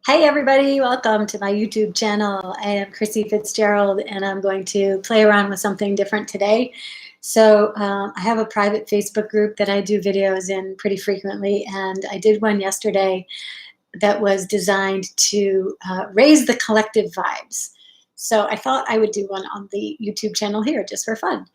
Hi everybody, welcome to my YouTube channel. I am Chrissy Fitzgerald and I'm going to play around with something different today. So I have a private Facebook group that I do videos in pretty frequently, and I did one yesterday that was designed to raise the collective vibes. So I thought I would do one on the YouTube channel here just for fun.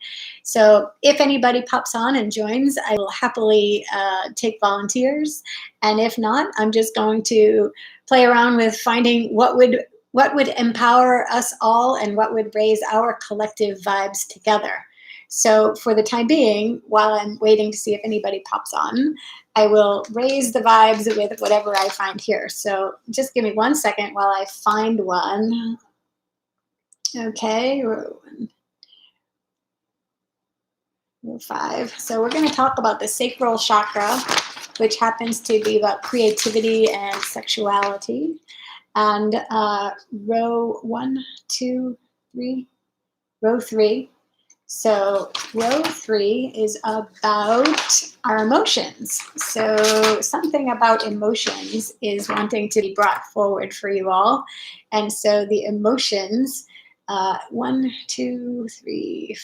So if anybody pops on and joins, I will happily take volunteers. And if not, I'm just going to play around with finding what would empower us all and what would raise our collective vibes together. So for the time being, while I'm waiting to see if anybody pops on, I will raise the vibes with whatever I find here. So just give me 1 second while I find one. Okay, row 5. So we're going to talk about the sacral chakra, which happens to be about creativity and sexuality. And row 1, 2, 3, row 3. So row 3 is about our emotions. So something about emotions is wanting to be brought forward for you all. And so the emotions, 1, 2, 3,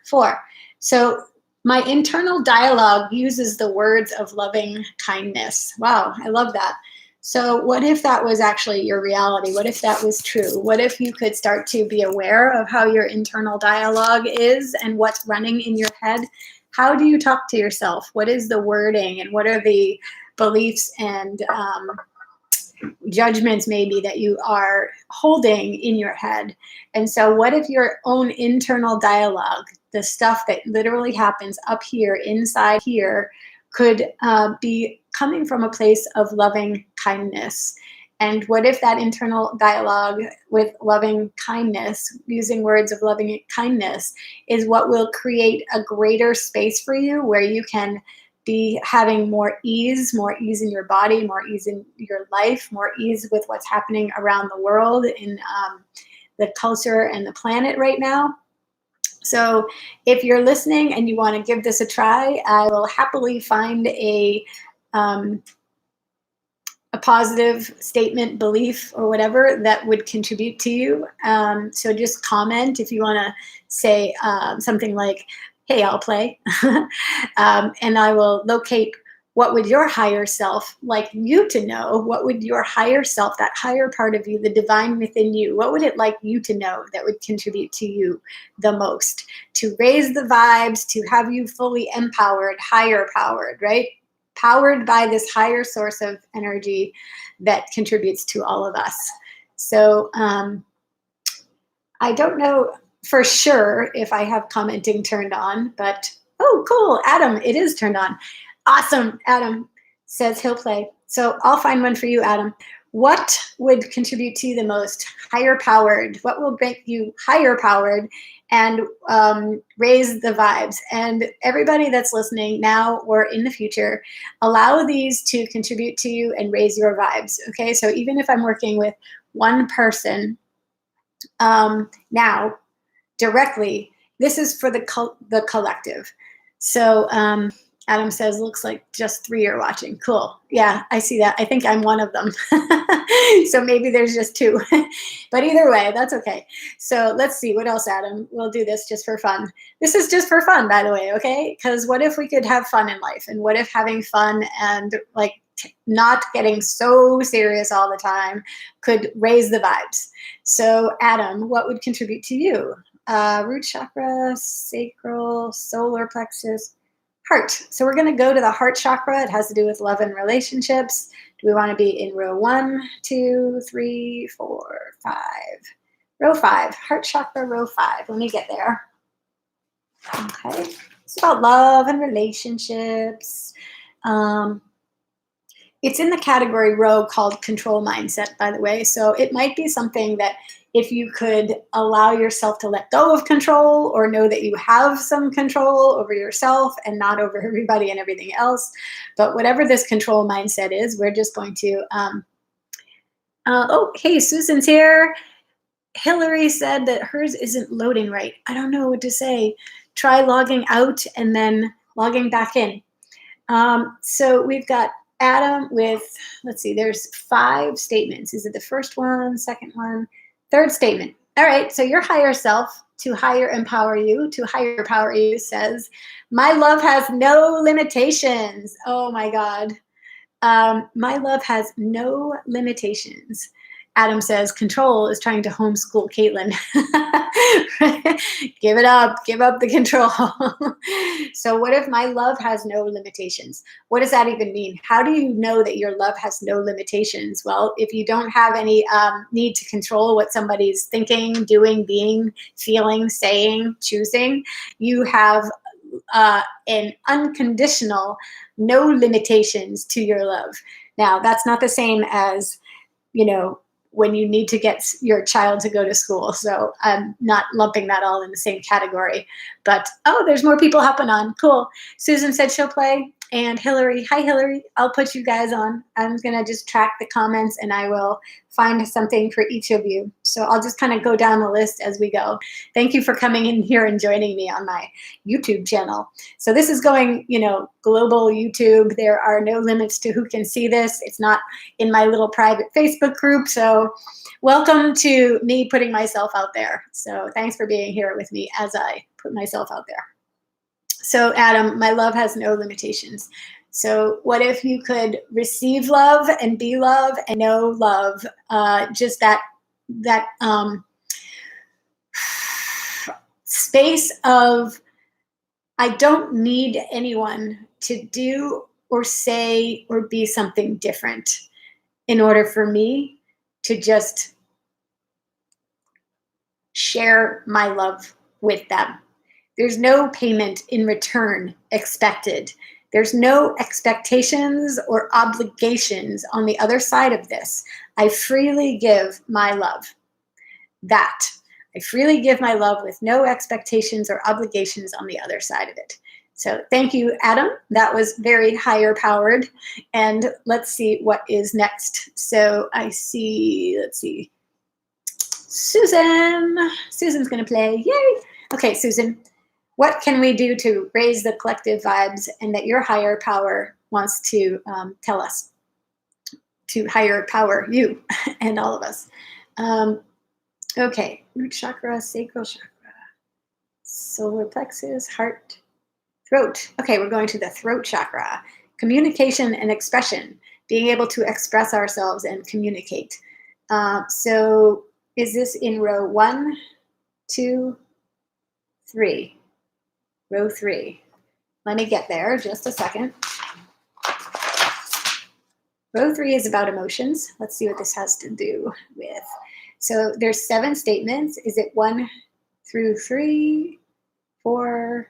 4. So my internal dialogue uses the words of loving kindness. Wow, I love that. So what if that was actually your reality? What if that was true? What if you could start to be aware of how your internal dialogue is and what's running in your head? How do you talk to yourself? What is the wording, and what are the beliefs and judgments maybe that you are holding in your head? And so what if your own internal dialogue, the stuff that literally happens up here, inside here, could be coming from a place of loving kindness? And what if that internal dialogue with loving kindness, using words of loving kindness, is what will create a greater space for you where you can be having more ease in your body, more ease in your life, more ease with what's happening around the world, in the culture and the planet right now. So if you're listening and you want to give this a try, I will happily find a positive statement, belief, or whatever that would contribute to you. So just comment if you want to say something like, hey, I'll play. And I will locate what would your higher self like you to know? What would your higher self, that higher part of you, the divine within you, what would it like you to know that would contribute to you the most? To raise the vibes, to have you fully empowered, higher powered, right? Powered by this higher source of energy that contributes to all of us. So I don't know for sure if I have commenting turned on, but oh, cool, Adam, it is turned on. Awesome, Adam says he'll play. So I'll find one for you, Adam. What would contribute to you the most? Higher powered. What will make you higher powered and raise the vibes? And everybody that's listening now or in the future, allow these to contribute to you and raise your vibes. Okay, so even if I'm working with one person now directly, this is for the collective. So Adam says, looks like just 3 are watching. Cool. Yeah, I see that. I think I'm one of them. So maybe there's just 2. But either way, that's okay. So let's see. What else, Adam? We'll do this just for fun. This is just for fun, by the way, okay? Because what if we could have fun in life? And what if having fun and like not getting so serious all the time could raise the vibes? So Adam, what would contribute to you? Root chakra, sacral, solar plexus, heart. So we're going to go to the heart chakra. It has to do with love and relationships. Do we want to be in row 1, 2, 3, 4, 5? Row 5, heart chakra, row 5. Let me get there. Okay. It's about love and relationships. It's in the category row called control mindset, by the way. So it might be something that if you could allow yourself to let go of control, or know that you have some control over yourself and not over everybody and everything else. But whatever this control mindset is, we're just going to, oh, hey, Susan's here. Hillary said that hers isn't loading right. I don't know what to say. Try logging out and then logging back in. So we've got Adam with, let's see, there's 5 statements. Is it the first one, second one, third statement? All right, so your higher self, to higher empower you, to higher power you, says, my love has no limitations. Oh my God. My love has no limitations. Adam says, control is trying to homeschool Caitlin. Give it up. Give up the control. So what if my love has no limitations? What does that even mean? How do you know that your love has no limitations? Well, if you don't have any need to control what somebody's thinking, doing, being, feeling, saying, choosing, you have an unconditional, no limitations to your love. Now, that's not the same as, you know, when you need to get your child to go to school. So I'm not lumping that all in the same category. But, oh, there's more people hopping on. Cool. Susan said she'll play. And Hillary, hi, Hillary. I'll put you guys on. I'm going to just track the comments and I will find something for each of you. So I'll just kind of go down the list as we go. Thank you for coming in here and joining me on my YouTube channel. So this is going, you know, global YouTube. There are no limits to who can see this. It's not in my little private Facebook group. So welcome to me putting myself out there. So thanks for being here with me as I put myself out there. So Adam, my love has no limitations. So what if you could receive love and be love and know love? Just that space of, I don't need anyone to do or say or be something different in order for me to just share my love with them. There's no payment in return expected. There's no expectations or obligations on the other side of this. I freely give my love. That. I freely give my love with no expectations or obligations on the other side of it. So thank you, Adam. That was very higher powered. And let's see what is next. So I see, let's see. Susan. Susan's going to play. Yay. Okay, Susan. What can we do to raise the collective vibes and that your higher power wants to tell us, to higher power you and all of us? Okay, root chakra, sacral chakra, solar plexus, heart, throat. Okay, we're going to the throat chakra. Communication and expression, being able to express ourselves and communicate. So is this in row 1, 2, 3? Row 3. Let me get there, just a second. Row 3 is about emotions. Let's see what this has to do with. So there's 7 statements. Is it 1 through 3, 4,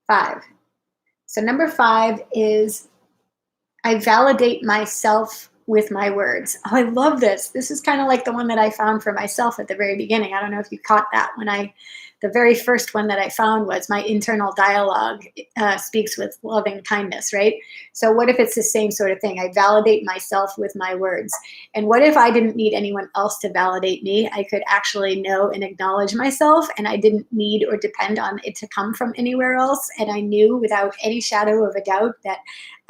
5? So number 5 is, I validate myself with my words. Oh, I love this. This is kind of like the one that I found for myself at the very beginning. I don't know if you caught that when the very first one that I found was my internal dialogue speaks with loving kindness, right? So what if it's the same sort of thing? I validate myself with my words. And what if I didn't need anyone else to validate me? I could actually know and acknowledge myself, and I didn't need or depend on it to come from anywhere else. And I knew without any shadow of a doubt that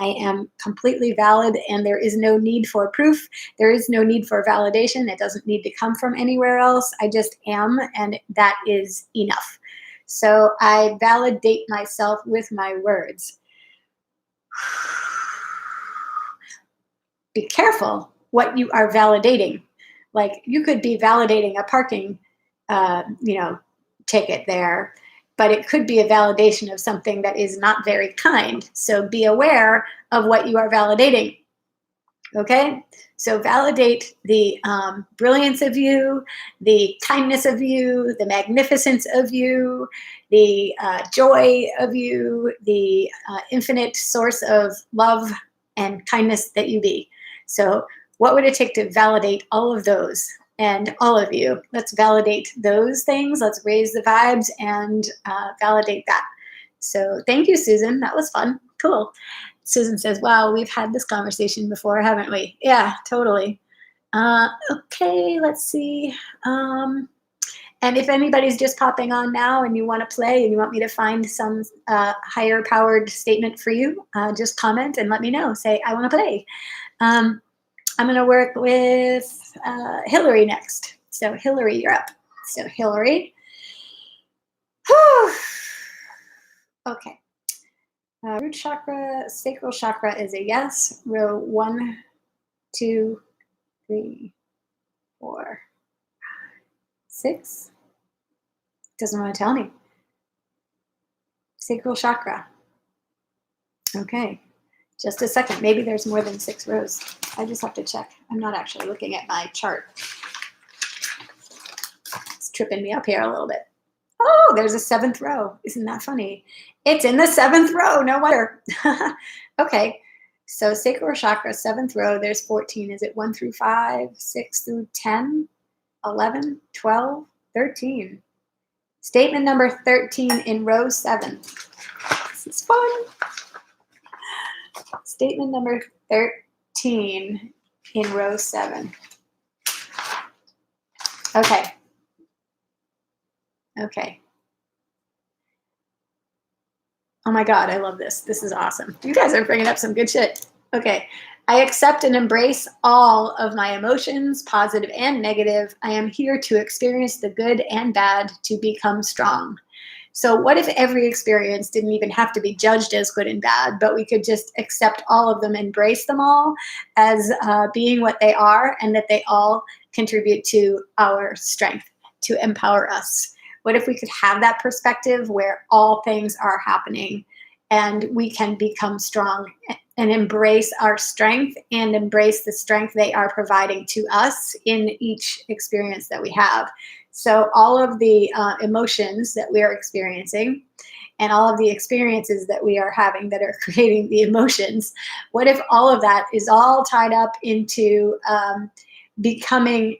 I am completely valid and there is no need for proof. There is no need for validation. It doesn't need to come from anywhere else. I just am, and that is enough. So I validate myself with my words. Be careful what you are validating. Like, you could be validating a parking, ticket there, but it could be a validation of something that is not very kind. So be aware of what you are validating. Okay? So validate the brilliance of you, the kindness of you, the magnificence of you, the joy of you, the infinite source of love and kindness that you be. So what would it take to validate all of those? And all of you, let's validate those things. Let's raise the vibes and validate that. So thank you, Susan. That was fun. Cool. Susan says, wow, we've had this conversation before, haven't we? Yeah, totally. Okay, let's see. And if anybody's just popping on now and you want to play and you want me to find some higher powered statement for you, just comment and let me know. Say, I want to play. I'm going to work with Hillary next. So Hillary, you're up. So Hillary. Whew. Okay. Root chakra, sacral chakra is a yes. Row 1, 2, 3, 4, 6. Doesn't want to tell me. Sacral chakra. Okay. Just a second. Maybe there's more than 6 rows. I just have to check. I'm not actually looking at my chart. It's tripping me up here a little bit. Oh, there's a 7th row. Isn't that funny? It's in the 7th row. No wonder. Okay. So sacral chakra, 7th row. There's 14. Is it 1 through 5, 6 through 10, 11, 12, 13? Statement number 13 in row 7. This is fun. Statement number 13 in row 7. Okay. Okay. Oh my God, I love this. This is awesome. You guys are bringing up some good shit. Okay. I accept and embrace all of my emotions, positive and negative. I am here to experience the good and bad to become strong. So what if every experience didn't even have to be judged as good and bad, but we could just accept all of them, embrace them all as being what they are, and that they all contribute to our strength, to empower us? What if we could have that perspective where all things are happening and we can become strong and embrace our strength and embrace the strength they are providing to us in each experience that we have? So all of the emotions that we are experiencing and all of the experiences that we are having that are creating the emotions, what if all of that is all tied up into becoming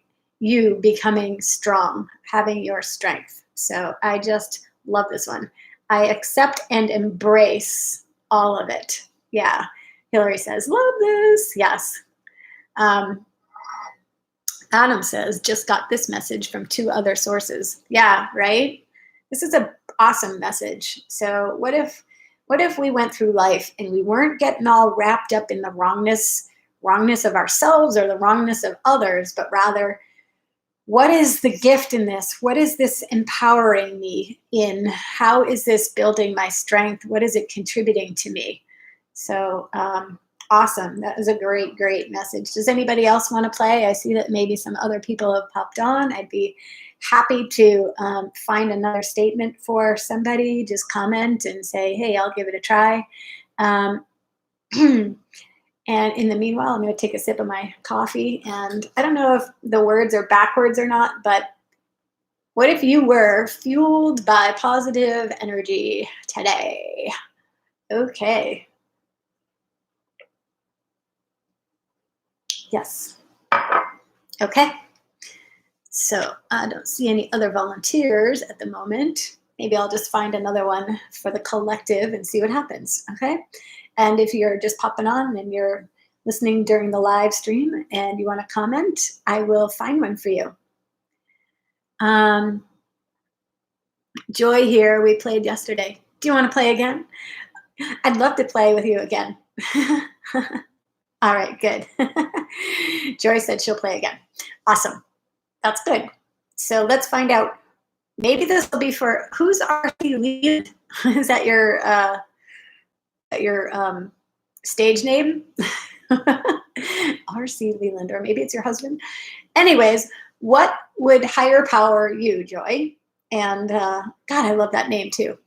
strong, having your strength? So I just love this one. I accept and embrace all of it. Yeah. Hillary says, love this. Yes. Adam says, just got this message from 2 other sources. Yeah, right? This is an awesome message. So what if we went through life and we weren't getting all wrapped up in the wrongness of ourselves or the wrongness of others, but rather, what is the gift in this? What is this empowering me in? How is this building my strength? What is it contributing to me? So awesome. That was a great, great message. Does anybody else want to play? I see that maybe some other people have popped on. I'd be happy to find another statement for somebody. Just comment and say, hey, I'll give it a try. And in the meanwhile, I'm going to take a sip of my coffee. And I don't know if the words are backwards or not, but what if you were fueled by positive energy today? Okay. Yes. Okay. So I don't see any other volunteers at the moment. Maybe I'll just find another one for the collective and see what happens. Okay. And if you're just popping on and you're listening during the live stream and you want to comment, I will find one for you. Joy here, we played yesterday. Do you want to play again? I'd love to play with you again. All right, good. Joy said she'll play again. Awesome. That's good. So let's find out. Maybe this will be for, who's R.C. Leland? Is that your stage name? R.C. Leland, or maybe it's your husband. Anyways, what would higher power you, Joy? And God, I love that name too.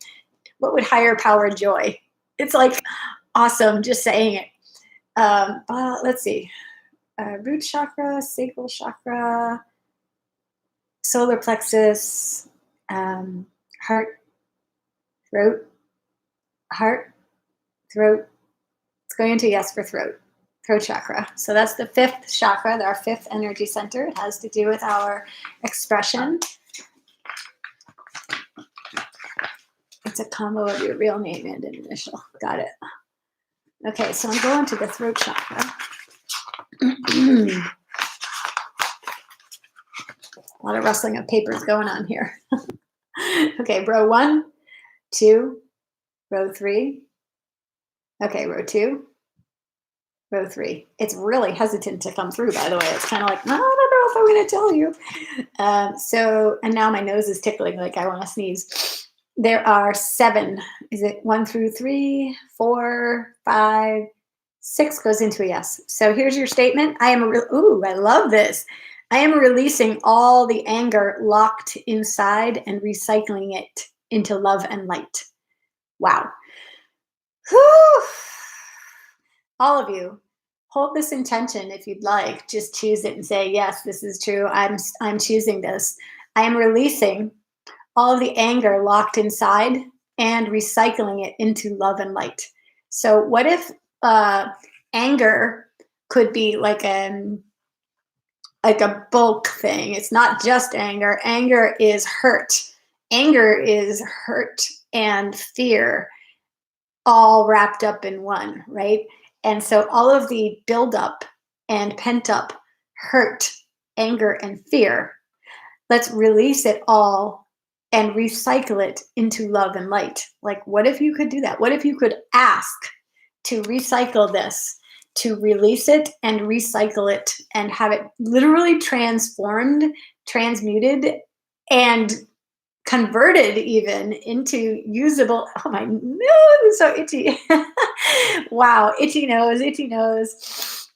What would higher power Joy? It's like awesome just saying it. Let's see. Root chakra, sacral chakra, solar plexus, heart, throat. It's going into yes for throat chakra. So that's the 5th chakra, our 5th energy center. It has to do with our expression. It's a combo of your real name and an initial. Got it. Okay, so I'm going to the throat chakra. A lot of rustling of papers going on here. Okay, row 1, 2, row 3. Okay, row 2, row 3. It's really hesitant to come through, by the way. It's kind of like, no, I don't know if I'm going to tell you. And now my nose is tickling like I want to sneeze. There are 7. Is it 1 through 3, 4, 5, 6 goes into a yes. So here's your statement. I love this. I am releasing all the anger locked inside and recycling it into love and light. Wow. Whew. All of you, hold this intention if you'd like. Just choose it and say, yes, this is true. I'm choosing this. I am releasing all of the anger locked inside and recycling it into love and light. So what if anger could be like a bulk thing? It's not just anger. Anger is hurt. Anger is hurt and fear all wrapped up in one, right? And so all of the buildup and pent up hurt, anger, and fear, let's release it all and recycle it into love and light. Like, what if you could do that? What if you could ask to recycle this, to release it and recycle it and have it literally transformed, transmuted, and converted even into usable. Oh, my nose is so itchy. Wow, itchy nose, itchy nose.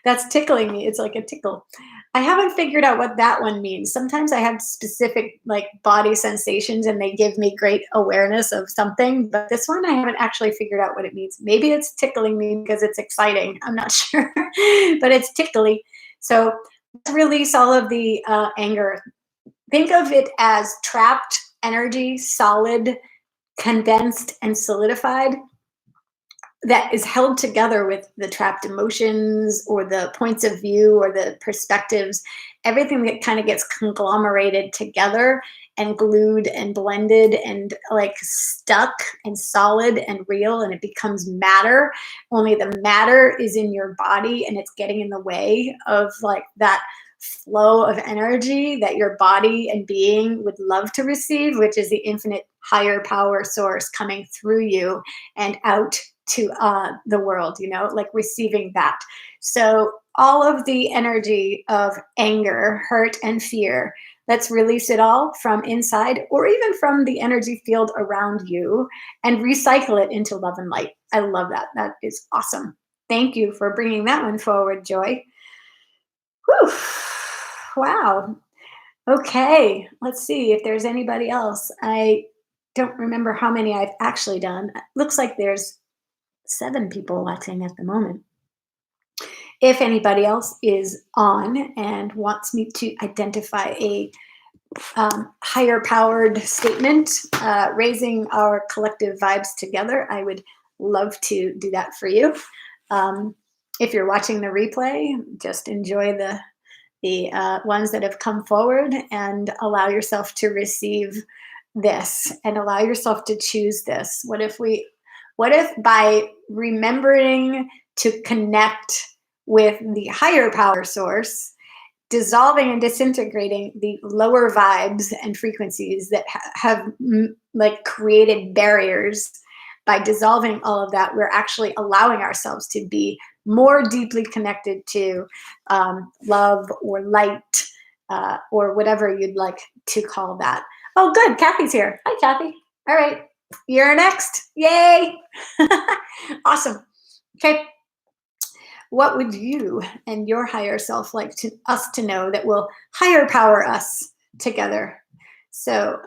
That's tickling me. It's like a tickle. I haven't figured out what that one means. Sometimes I have specific like body sensations and they give me great awareness of something, but this one I haven't actually figured out what it means. Maybe it's tickling me because it's exciting. I'm not sure, but it's tickly. So let's release all of the anger. Think of it as trapped energy, solid, condensed, and solidified, that is held together with the trapped emotions or the points of view or the perspectives, everything that kind of gets conglomerated together and glued and blended and like stuck and solid and real, and it becomes matter. Only the matter is in your body and it's getting in the way of like that flow of energy that your body and being would love to receive, which is the infinite higher power source coming through you and out to the world, like receiving that. So all of the energy of anger, hurt, and fear, let's release it all from inside or even from the energy field around you and recycle it into love and light. I love that. That is awesome. Thank you for bringing that one forward, Joy. Whew. Wow. Okay, let's see if there's anybody else. I don't remember how many I've actually done. Looks like there's 7 people watching at the moment. If anybody else is on and wants me to identify a higher powered statement, raising our collective vibes together, I would love to do that for you. If you're watching the replay, just enjoy the ones that have come forward and allow yourself to receive this and allow yourself to choose this. What if by remembering to connect with the higher power source, dissolving and disintegrating the lower vibes and frequencies that have like created barriers, by dissolving all of that, we're actually allowing ourselves to be more deeply connected to love or light or whatever you'd like to call that. Oh, good. Kathy's here. Hi, Kathy. All right. You're next. Yay. Awesome. Okay. What would you and your higher self like us to know that will higher power us together? So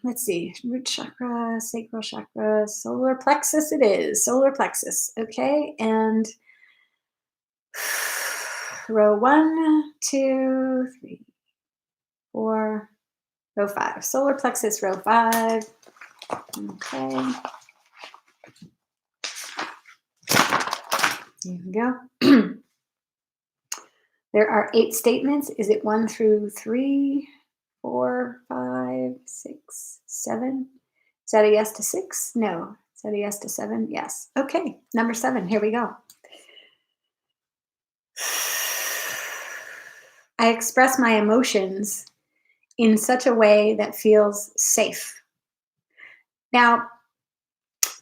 let's see, root chakra, sacral chakra, solar plexus it is, solar plexus. Okay, and row 1, 2, 3, 4, row 5. Solar plexus, row 5. Okay. Here we go. There are 8 statements. Is it 1 through 3, 4, 5, 6, 7? Is that a yes to 6? No. Is that a yes to 7? Yes. Okay. Number 7. Here we go. I express my emotions in such a way that feels safe. Now,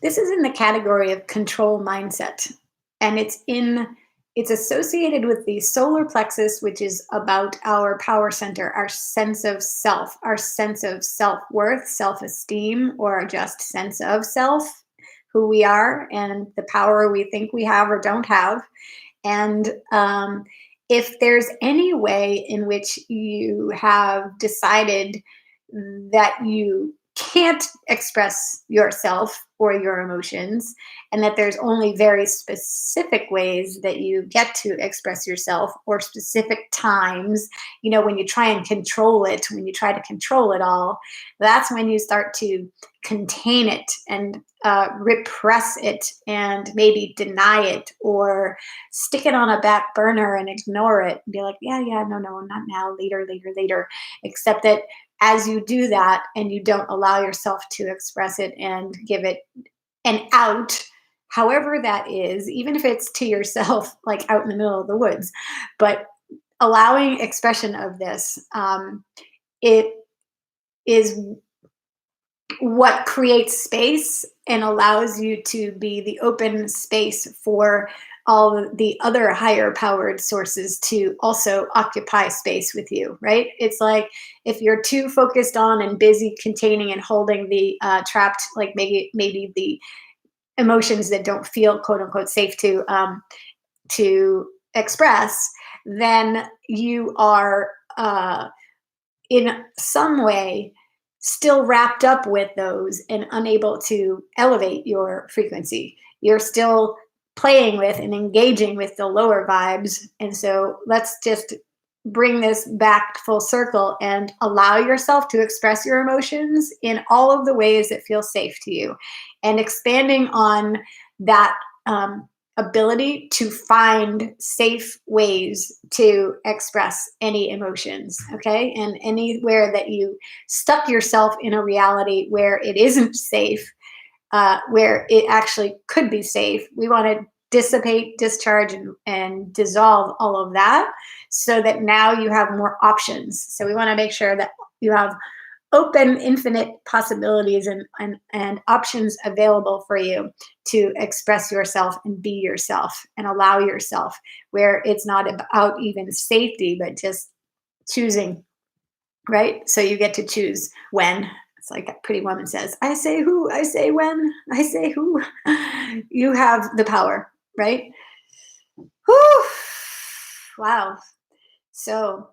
this is in the category of control mindset, and it's associated with the solar plexus, which is about our power center, our sense of self, our sense of self-worth, self-esteem, or just sense of self, who we are, and the power we think we have or don't have. And if there's any way in which you have decided that you can't express yourself or your emotions, and that there's only very specific ways that you get to express yourself, or specific times, when you try and control it, when you try to control it all, that's when you start to contain it and repress it and maybe deny it, or stick it on a back burner and ignore it and be like, yeah, no, not now, later, later, later. Except that as you do that and you don't allow yourself to express it and give it an out, however that is, even if it's to yourself, like out in the middle of the woods, but allowing expression of this, it is what creates space and allows you to be the open space for all the other higher powered sources to also occupy space with you, right? It's like if you're too focused on and busy containing and holding the trapped, like maybe the emotions that don't feel quote unquote safe to express, then you are in some way still wrapped up with those and unable to elevate your frequency. You're still playing with and engaging with the lower vibes. And so let's just bring this back full circle and allow yourself to express your emotions in all of the ways that feel safe to you, and expanding on that ability to find safe ways to express any emotions, okay? And anywhere that you stuck yourself in a reality where it isn't safe, where it actually could be safe, we want to dissipate, discharge, and dissolve all of that so that now you have more options. So we want to make sure that you have open, infinite possibilities and options available for you to express yourself and be yourself and allow yourself, where it's not about even safety, but just choosing, right? So you get to choose when. It's like that pretty woman says, I say who, I say when, I say who. You have the power, right? Whew. Wow. So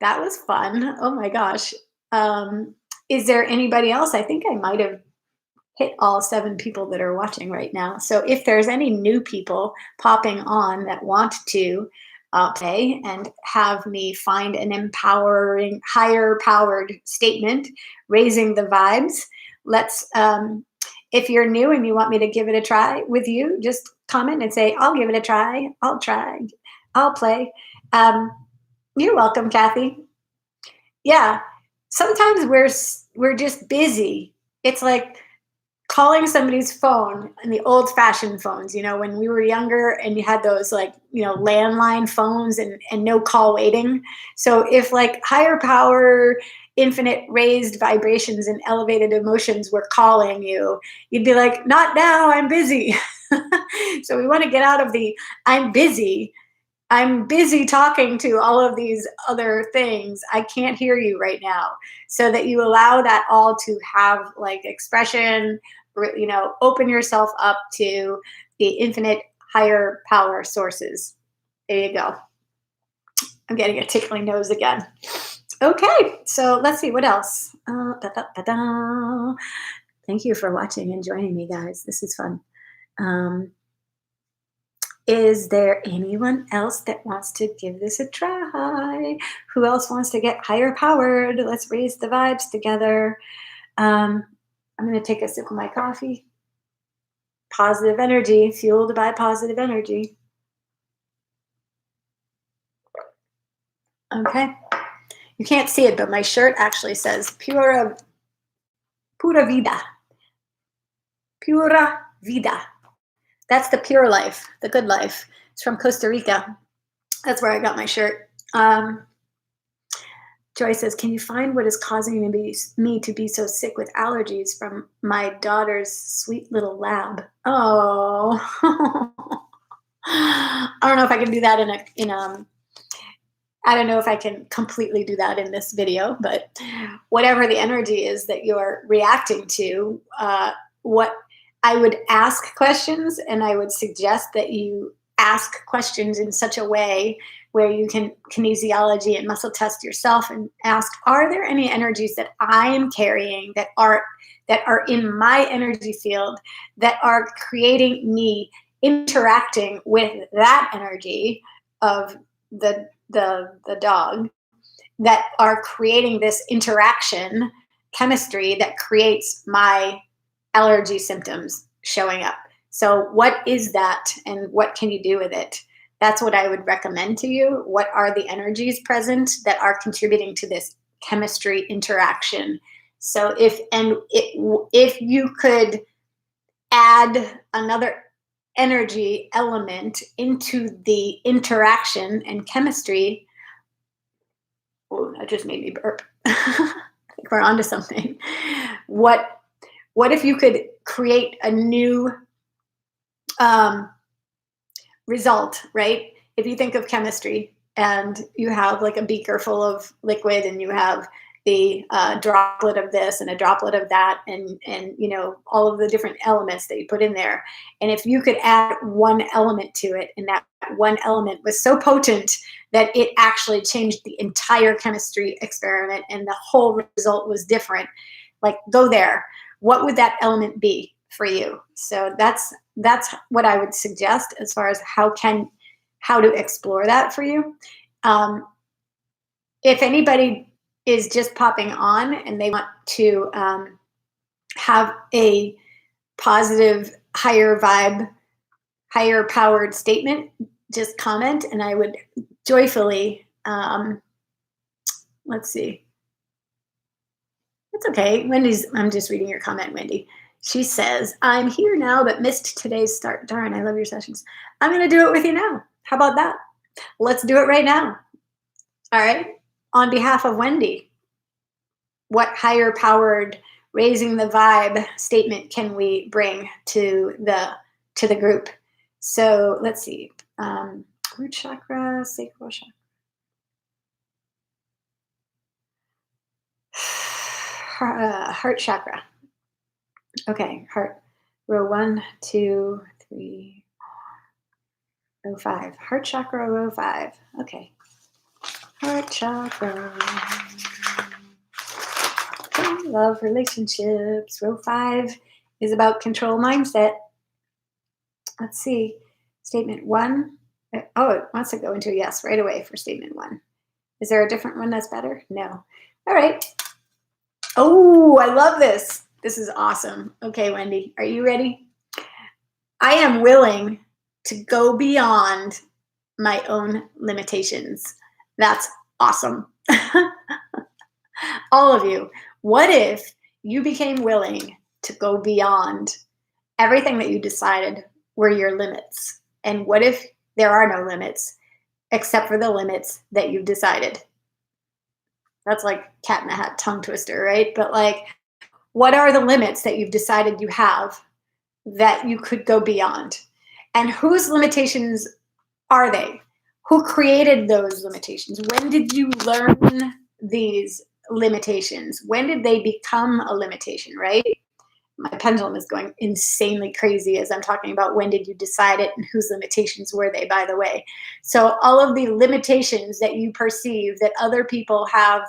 that was fun. Oh my gosh. Is there anybody else? I think I might have hit all 7 people that are watching right now. So if there's any new people popping on that want to play and have me find an empowering, higher powered statement, raising the vibes, let's, if you're new and you want me to give it a try with you, just comment and say, I'll give it a try. I'll try. I'll play. You're welcome, Kathy. Yeah, sometimes we're just busy. It's like calling somebody's phone, and the old fashioned phones, when we were younger and you had those like, landline phones and no call waiting. So if like higher power, infinite raised vibrations and elevated emotions were calling you, you'd be like, not now, I'm busy. So we want to get out of the I'm busy talking to all of these other things. I can't hear you right now. So that you allow that all to have like expression, open yourself up to the infinite higher power sources. There you go. I'm getting a tickling nose again. Okay, so let's see what else. Thank you for watching and joining me, guys. This is fun. Is there anyone else that wants to give this a try? Who else wants to get higher powered? Let's raise the vibes together. I'm going to take a sip of my coffee. Positive energy, fueled by positive energy. Okay. You can't see it, but my shirt actually says pura vida. Pura vida. That's the pure life, the good life. It's from Costa Rica. That's where I got my shirt. Joy says, can you find what is causing me to be so sick with allergies from my daughter's sweet little lab? Oh, I don't know if I can do that I don't know if I can completely do that in this video, but whatever the energy is that you're reacting to, what I would ask questions, and I would suggest that you ask questions in such a way where you can kinesiology and muscle test yourself and ask, are there any energies that I am carrying that are in my energy field that are creating me interacting with that energy of the dog, that are creating this interaction chemistry that creates my allergy symptoms showing up. So what is that, and what can you do with it? That's what I would recommend to you. What are the energies present that are contributing to this chemistry interaction? So if you could add another energy element into the interaction and chemistry, oh, that just made me burp. I think we're onto something. What if you could create a new result, right? If you think of chemistry and you have like a beaker full of liquid, and you have the droplet of this and a droplet of that, and you know, all of the different elements that you put in there. And if you could add one element to it, and that one element was so potent that it actually changed the entire chemistry experiment and the whole result was different, like, go there. What would that element be for you? So that's what I would suggest as far as how to explore that for you. If anybody is just popping on and they want to have a positive, higher vibe, higher powered statement, just comment, and I would joyfully, let's see. It's okay. I'm just reading your comment, Wendy. She says, I'm here now, but missed today's start. Darn, I love your sessions. I'm going to do it with you now. How about that? Let's do it right now. All right. On behalf of Wendy, what higher powered, raising the vibe statement can we bring to the group? So let's see. Root chakra, sacral chakra. Heart chakra. Okay, heart. Row 1, 2, 3, row 5. Heart chakra, row 5. Okay. Heart chakra. Love, relationships. Row 5 is about control mindset. Let's see. Statement 1. Oh, it wants to go into a yes right away for statement 1. Is there a different one that's better? No. All right. Oh, I love this. This is awesome. Okay, Wendy, are you ready? I am willing to go beyond my own limitations. That's awesome. All of you. What if you became willing to go beyond everything that you decided were your limits? And what if there are no limits except for the limits that you've decided? That's like cat in the hat tongue twister, right? But like, what are the limits that you've decided you have that you could go beyond? And whose limitations are they? Who created those limitations? When did you learn these limitations? When did they become a limitation, right? My pendulum is going insanely crazy as I'm talking about when did you decide it and whose limitations were they, by the way. So all of the limitations that you perceive that other people have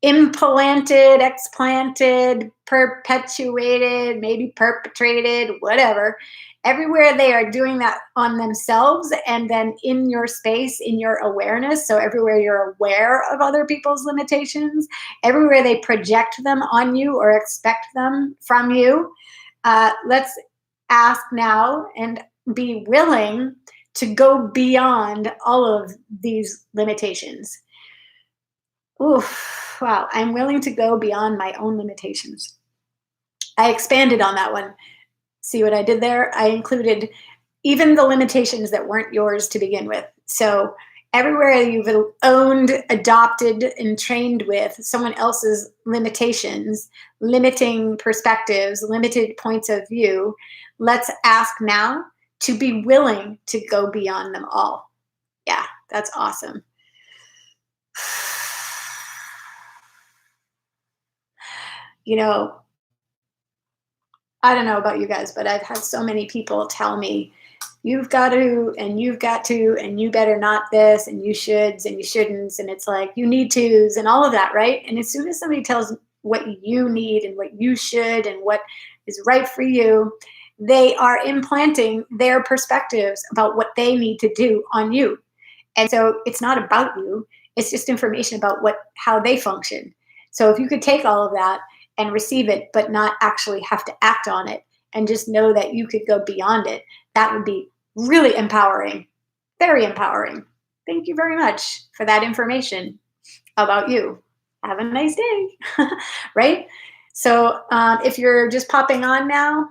implanted, explanted, perpetuated, maybe perpetrated, whatever. Everywhere they are doing that on themselves, and then in your space, in your awareness. So everywhere you're aware of other people's limitations, everywhere they project them on you or expect them from you. Let's ask now and be willing to go beyond all of these limitations. Oof, wow, I'm willing to go beyond my own limitations. I expanded on that one. See what I did there? I included even the limitations that weren't yours to begin with. So Everywhere you've owned, adopted, and trained with someone else's limitations, limiting perspectives, limited points of view, let's ask now to be willing to go beyond them all. Yeah, that's awesome. You know, I don't know about you guys, but I've had so many people tell me, you've got to, and you've got to, and you better not this, and you shoulds, and you shouldn'ts, and it's like, you need tos, and all of that, right? And as soon as somebody tells what you need and what you should and what is right for you, they are implanting their perspectives about what they need to do on you. And so it's not about you, it's just information about how they function. So if you could take all of that and receive it, but not actually have to act on it, and just know that you could go beyond it, that would be really empowering, very empowering. Thank you very much for that information about you. Have a nice day, right? So if you're just popping on now,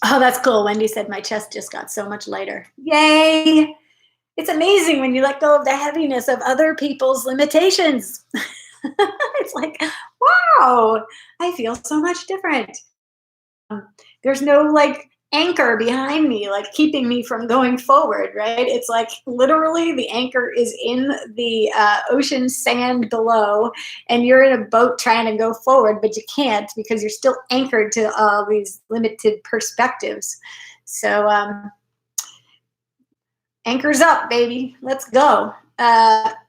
oh, that's cool. Wendy said my chest just got so much lighter. Yay! It's amazing when you let go of the heaviness of other people's limitations. It's like, wow, I feel so much different. There's no like anchor behind me, like keeping me from going forward, right? It's like literally the anchor is in the ocean sand below, and you're in a boat trying to go forward, but you can't because you're still anchored to all these limited perspectives. So, anchors up, baby. Let's go.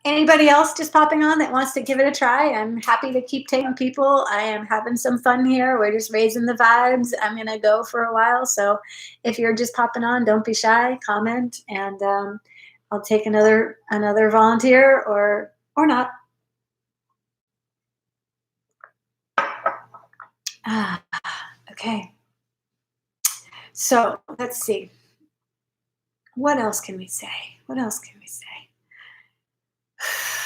Anybody else just popping on that wants to give it a try? I'm happy to keep taking people. I am having some fun here. We're just raising the vibes. I'm going to go for a while. So if you're just popping on, don't be shy, comment, and I'll take another volunteer or not. Okay. So let's see. What else can we say? What else can we say?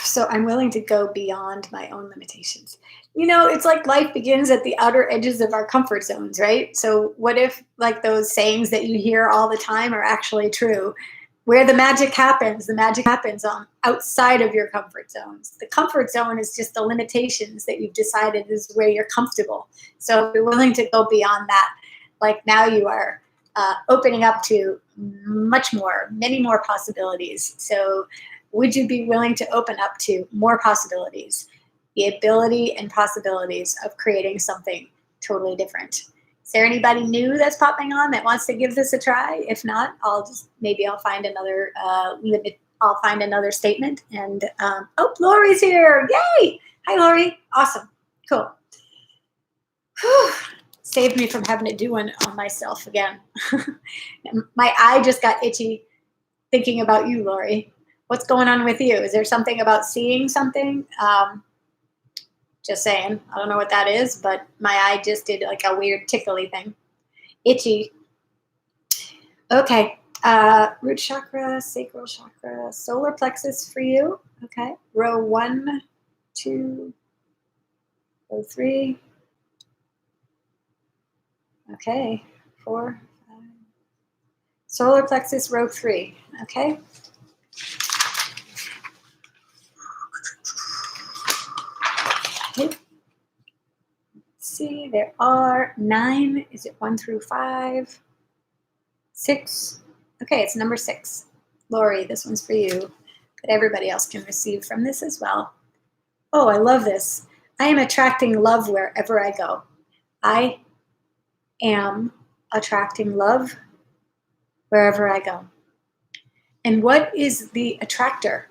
So I'm willing to go beyond my own limitations. You know, it's like life begins at the outer edges of our comfort zones, right? So what if like those sayings that you hear all the time are actually true? Where the magic happens on outside of your comfort zones. The comfort zone is just the limitations that you've decided is where you're comfortable. So if you're willing to go beyond that, like now you are opening up to many more possibilities. So would you be willing to open up to more possibilities, the ability and possibilities of creating something totally different? Is there anybody new that's popping on that wants to give this a try? If not, I'll find another I'll find another statement. And oh, Lori's here! Yay! Hi, Lori. Awesome. Cool. Whew. Saved me from having to do one on myself again. My eye just got itchy thinking about you, Lori. What's going on with you? Is there something about seeing something? Just saying. I don't know what that is, but my eye just did like a weird tickly thing. Itchy. Okay. Root chakra, sacral chakra, solar plexus for you. Okay. Row 1, 2, row 3. Okay. 4, 5. Solar plexus, row 3. Okay. Let's see, there are 9. Is it 1 through 5? 6. Okay, it's number 6. Lori, this one's for you, but everybody else can receive from this as well. Oh, I love this. I am attracting love wherever I go. I am attracting love wherever I go. And what is the attractor,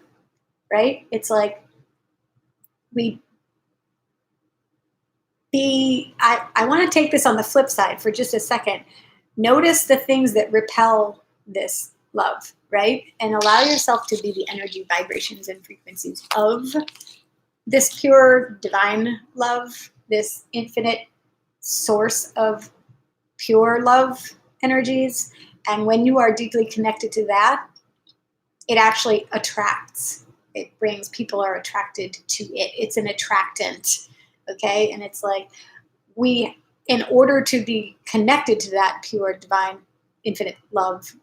right? It's like I want to take this on the flip side for just a second. Notice the things that repel this love, right? And allow yourself to be the energy, vibrations, and frequencies of this pure divine love, this infinite source of pure love energies. And when you are deeply connected to that, it actually attracts. It brings, people are attracted to it. It's an attractant. Okay, and it's like in order to be connected to that pure, divine, infinite love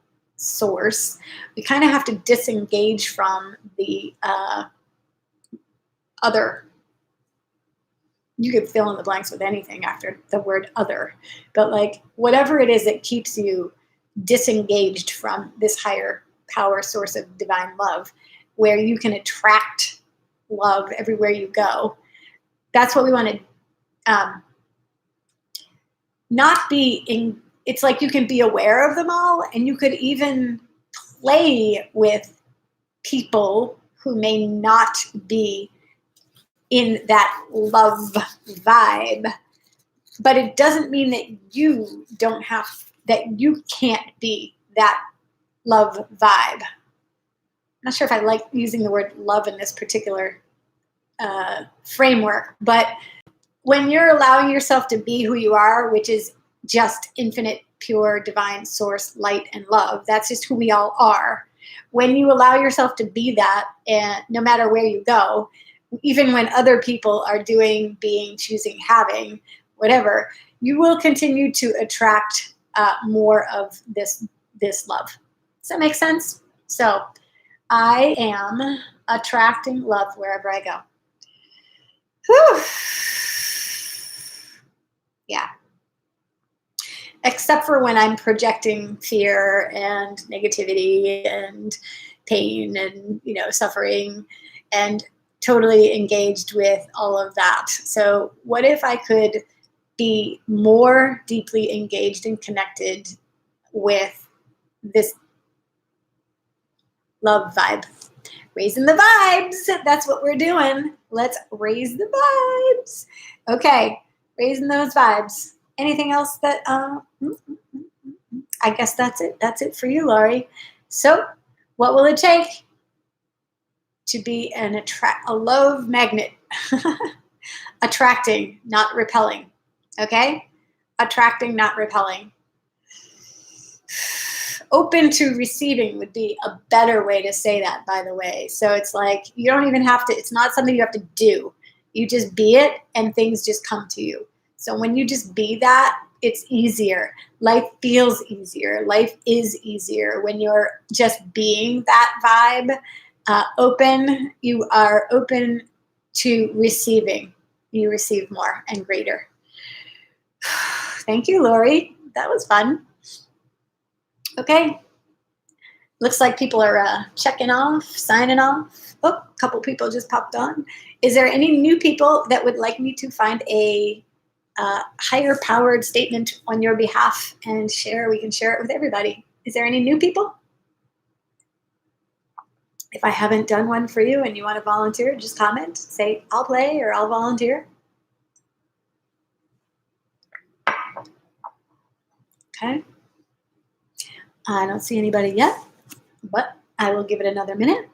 source, we kind of have to disengage from the other. You could fill in the blanks with anything after the word other, but like whatever it is that keeps you disengaged from this higher power source of divine love, where you can attract love everywhere you go. That's what we want to not be in. It's like you can be aware of them all, and you could even play with people who may not be in that love vibe, but it doesn't mean that you don't have, that you can't be that love vibe. I'm not sure if I like using the word love in this particular framework, but when you're allowing yourself to be who you are, which is just infinite, pure, divine source, light, and love, that's just who we all are. When you allow yourself to be that, and no matter where you go, even when other people are doing, being, choosing, having, whatever, you will continue to attract more of this love. Does that make sense? So I am attracting love wherever I go. Whew. Yeah. Except for when I'm projecting fear and negativity and pain and, suffering, and totally engaged with all of that. So what if I could be more deeply engaged and connected with this love vibe? Raising the vibes. That's what we're doing. Let's raise the vibes. Okay, raising those vibes. Anything else that, I guess that's it. That's it for you, Laurie. So what will it take to be a love magnet? Attracting, not repelling. Okay? Attracting, not repelling. Open to receiving would be a better way to say that, by the way. So it's like, you don't even have to, it's not something you have to do. You just be it and things just come to you. So when you just be that, it's easier. Life feels easier. Life is easier when you're just being that vibe. Open, you are open to receiving. You receive more and greater. Thank you, Laurie. That was fun. Okay. Looks like people are checking off, signing off. Oh, a couple people just popped on. Is there any new people that would like me to find a higher powered statement on your behalf and share? We can share it with everybody. Is there any new people? If I haven't done one for you and you want to volunteer, just comment, say I'll play or I'll volunteer. Okay. I don't see anybody yet, but I will give it another minute.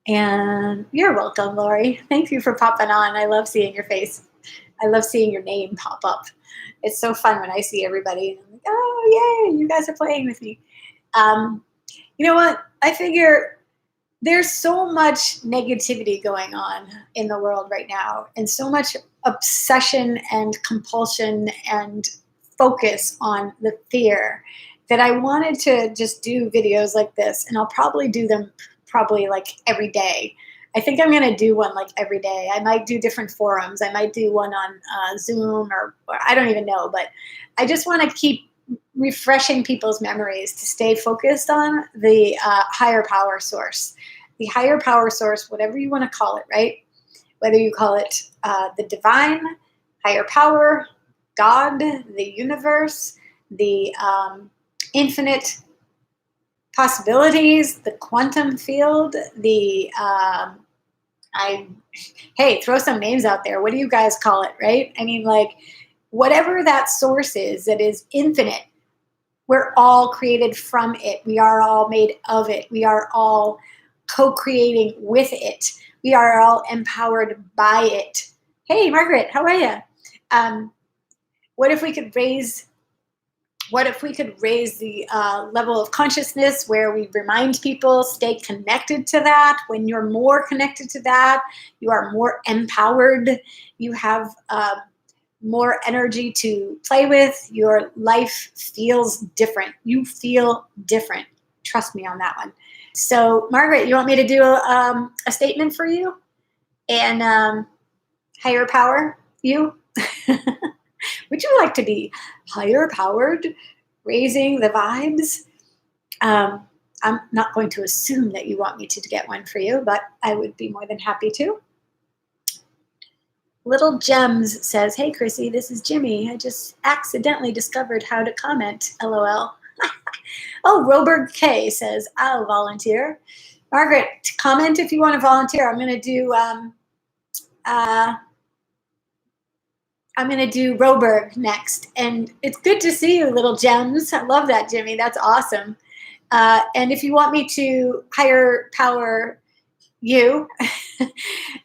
And you're welcome, Laurie. Thank you for popping on. I love seeing your face. I love seeing your name pop up. It's so fun when I see everybody. I'm like, oh, yay, you guys are playing with me. You know what? I figure there's so much negativity going on in the world right now, and so much obsession and compulsion and focus on the fear, that I wanted to just do videos like this, and I'll probably do them like every day. I think I'm going to do one like every day. I might do different forums. I might do one on Zoom or I don't even know, but I just want to keep refreshing people's memories to stay focused on the higher power source. The higher power source, whatever you want to call it, right? Whether you call it the divine, higher power, God, the universe, the infinite possibilities, the quantum field, the hey, throw some names out there. What do you guys call it, right? I mean, like, whatever that source is that is infinite, we're all created from it. We are all made of it. We are all co-creating with it. We are all empowered by it. Hey, Margaret, how are you? What if we could raise the level of consciousness where we remind people, stay connected to that? When you're more connected to that, you are more empowered. You have more energy to play with. Your life feels different. You feel different. Trust me on that one. So, Margaret, you want me to do a statement for you and higher power you? Would you like to be higher powered, raising the vibes? I'm not going to assume that you want me to get one for you, but I would be more than happy to. Little Gems says, hey, Chrissy, this is Jimmy. I just accidentally discovered how to comment, LOL. Oh, Roberg K says, I'll volunteer. Margaret, comment if you want to volunteer. I'm going to do Roberg next. And it's good to see you, Little Gems. I love that, Jimmy. That's awesome. And if you want me to higher power you,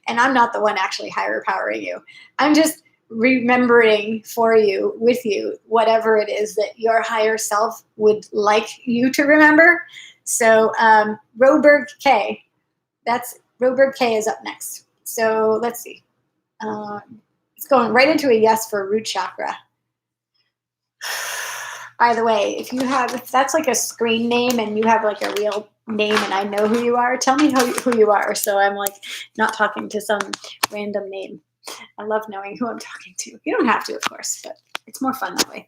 and I'm not the one actually higher powering you, I'm just remembering for you, with you, whatever it is that your higher self would like you to remember. So Roberg K, Roberg K is up next. So let's see. It's going right into a yes for root chakra. By the way, if that's like a screen name and you have like a real name and I know who you are, tell me who you are. So I'm like not talking to some random name. I love knowing who I'm talking to. You don't have to, of course, but it's more fun that way.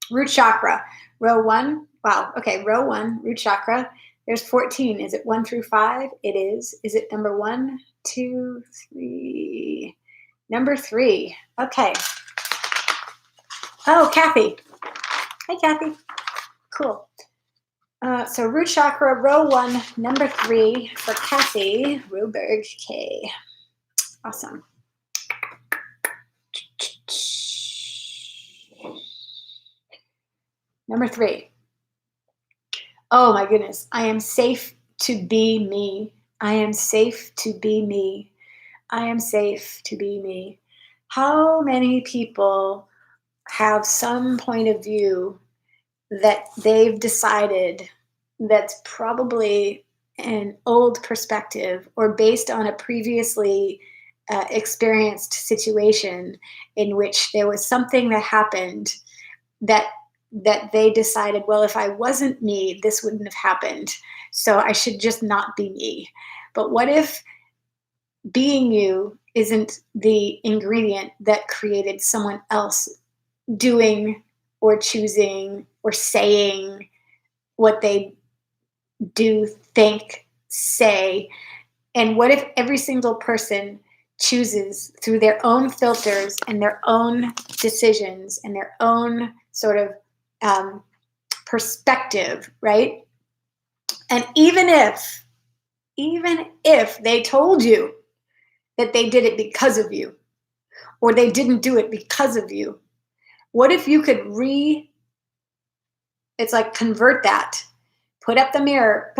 Root chakra, row 1. Wow. Okay. Row 1, root chakra. There's 14. Is it 1 through 5? It is. Is it number 1, 2, 3? Number 3. Okay. Oh, Kathy. Hi, Kathy. Cool. So root chakra, row 1, number 3 for Kathy Roberg K. Awesome. Number 3. Oh my goodness. I am safe to be me. I am safe to be me. I am safe to be me. How many people have some point of view that they've decided that's probably an old perspective or based on a previously experienced situation in which there was something that happened that they decided, well, if I wasn't me, this wouldn't have happened. So I should just not be me. But what if being you isn't the ingredient that created someone else doing or choosing or saying what they do, think, say? And what if every single person chooses through their own filters and their own decisions and their own sort of perspective, right? And even if they told you that they did it because of you or they didn't do it because of you, what if you could it's like convert that, put up the mirror,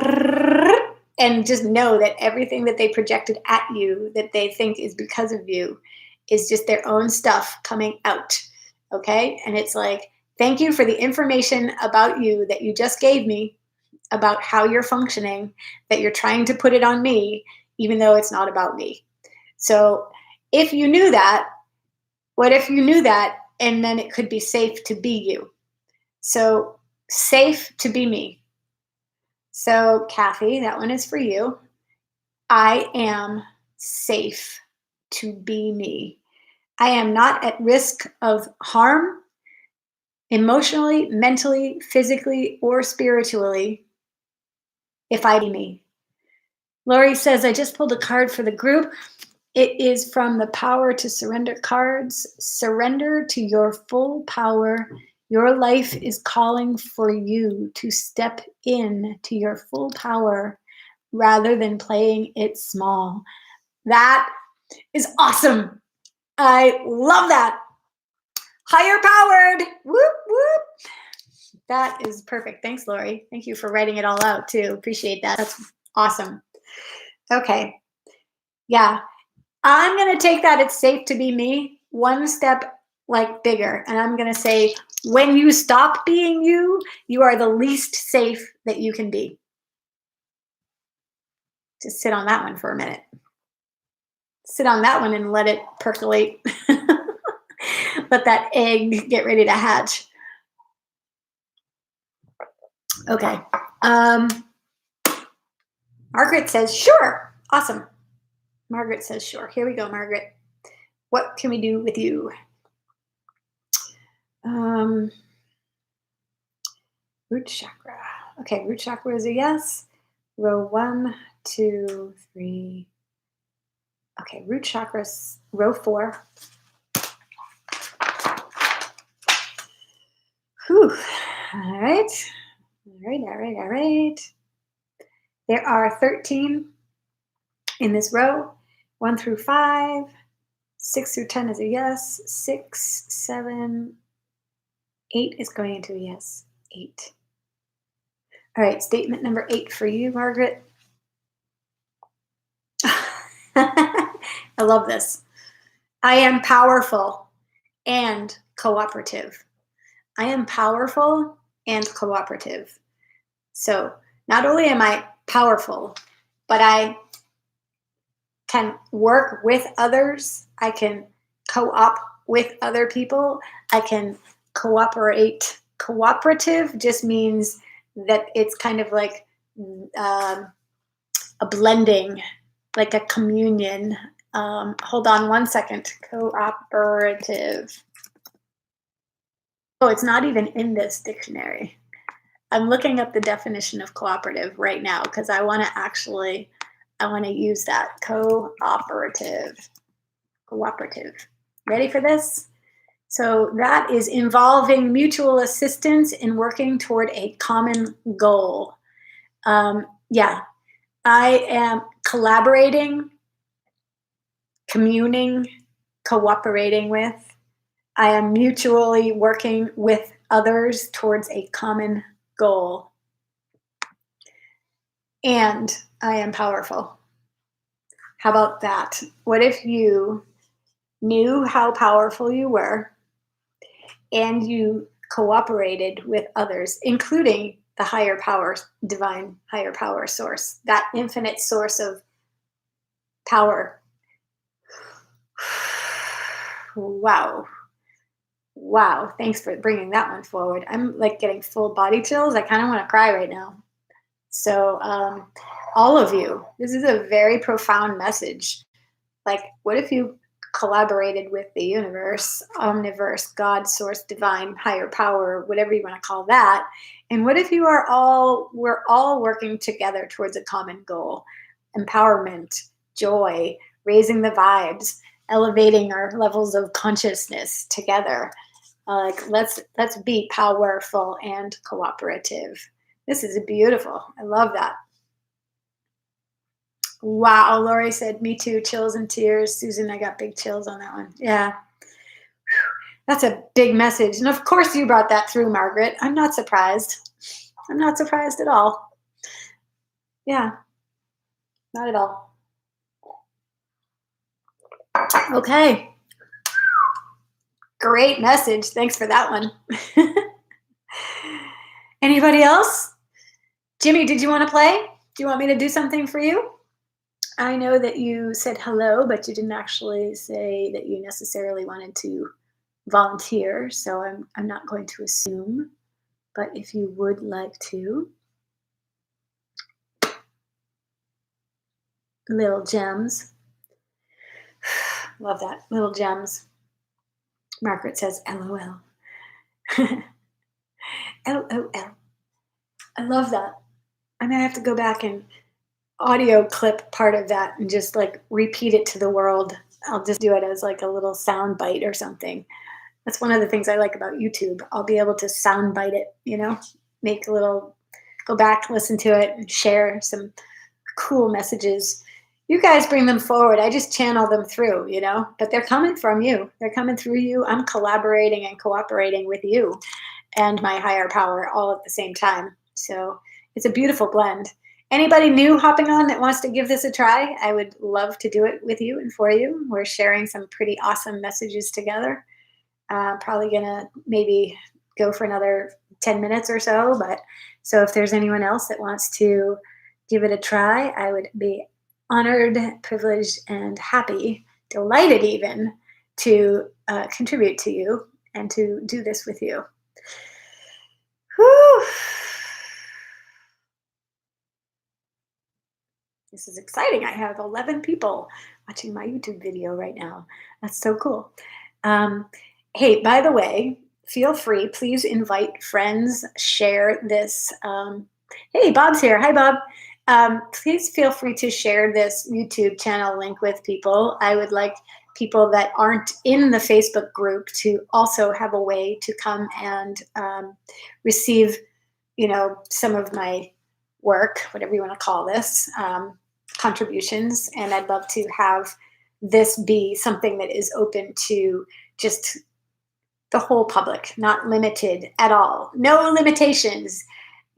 and just know that everything that they projected at you that they think is because of you is just their own stuff coming out, okay? And it's like, thank you for the information about you that you just gave me about how you're functioning, that you're trying to put it on me, even though it's not about me. So if you knew that, what if you knew that and then it could be safe to be you? So safe to be me. So Kathy, that one is for you. I am safe to be me. I am not at risk of harm emotionally, mentally, physically, or spiritually if I be me. Lori says, I just pulled a card for the group. It is from the Power to Surrender cards. Surrender to your full power. Your life is calling for you to step in to your full power rather than playing it small. That is awesome. I love that. Higher powered. Whoop, whoop. That is perfect. Thanks, Lori. Thank you for writing it all out too. Appreciate that. That's awesome. Okay. Yeah. I'm going to take that it's safe to be me one step like bigger. And I'm going to say, when you stop being you, you are the least safe that you can be. Just sit on that one for a minute. Sit on that one and let it percolate. Let that egg get ready to hatch. Okay. Margaret says, sure. Awesome. Margaret says, sure. Here we go, Margaret. What can we do with you? Root chakra. Okay, root chakra is a yes. Row 1, 2, 3. Okay, root chakra, row 4. Whew. All right. All right. There are 13 in this row. 1 through 5. 6 through 10 is a yes. 6, 7, 8 is going into a yes. 8. All right, statement number 8 for you, Margaret. I love this. I am powerful and cooperative. I am powerful and cooperative. So not only am I powerful, but I can work with others. I can co-op with other people. I can cooperate. Cooperative just means that it's kind of like a blending, like a communion. Hold on one second. Cooperative. Oh, it's not even in this dictionary. I'm looking up the definition of cooperative right now because I want to use that. Cooperative. Ready for this? So that is involving mutual assistance in working toward a common goal. Yeah, I am collaborating, communing, cooperating with. I am mutually working with others towards a common goal. And I am powerful. How about that? What if you knew how powerful you were and you cooperated with others, including the higher power, divine higher power source, that infinite source of power? Wow. Wow. Thanks for bringing that one forward. I'm like getting full body chills. I kind of want to cry right now. So, all of you, this is a very profound message. Like, what if you collaborated with the universe, omniverse, God, source, divine, higher power, whatever you want to call that? And what if we're all working together towards a common goal? Empowerment, joy, raising the vibes, elevating our levels of consciousness together. Like, let's be powerful and cooperative. This is beautiful. I love that. Wow, Lori said, me too, chills and tears. Susan, I got big chills on that one. Yeah. That's a big message. And of course you brought that through, Margaret. I'm not surprised. I'm not surprised at all. Yeah, not at all. Okay. Great message. Thanks for that one. Anybody else? Jimmy, did you want to play? Do you want me to do something for you? I know that you said hello, but you didn't actually say that you necessarily wanted to volunteer, so I'm not going to assume. But if you would like to, little gems. Love that, little gems. Margaret says, LOL. LOL. I love that. I'm gonna have to go back and audio clip part of that and just like repeat it to the world. I'll just do it as like a little sound bite or something. That's one of the things I like about YouTube. I'll be able to sound bite it, make a little, go back, listen to it, and share some cool messages. You guys bring them forward. I just channel them through, but they're coming from you. They're coming through you. I'm collaborating and cooperating with you and my higher power all at the same time. So it's a beautiful blend. Anybody new hopping on that wants to give this a try, I would love to do it with you and for you. We're sharing some pretty awesome messages together. Probably gonna maybe go for another 10 minutes or so, but so if there's anyone else that wants to give it a try, I would be honored, privileged, and happy, delighted even, to contribute to you and to do this with you. Whew. This is exciting. I have 11 people watching my YouTube video right now. That's so cool. Hey, by the way, feel free, please invite friends, share this. Hey, Bob's here. Hi, Bob. Please feel free to share this YouTube channel link with people. I would like people that aren't in the Facebook group to also have a way to come and receive, some of my work, whatever you want to call this, contributions. And I'd love to have this be something that is open to just the whole public, not limited at all. No limitations.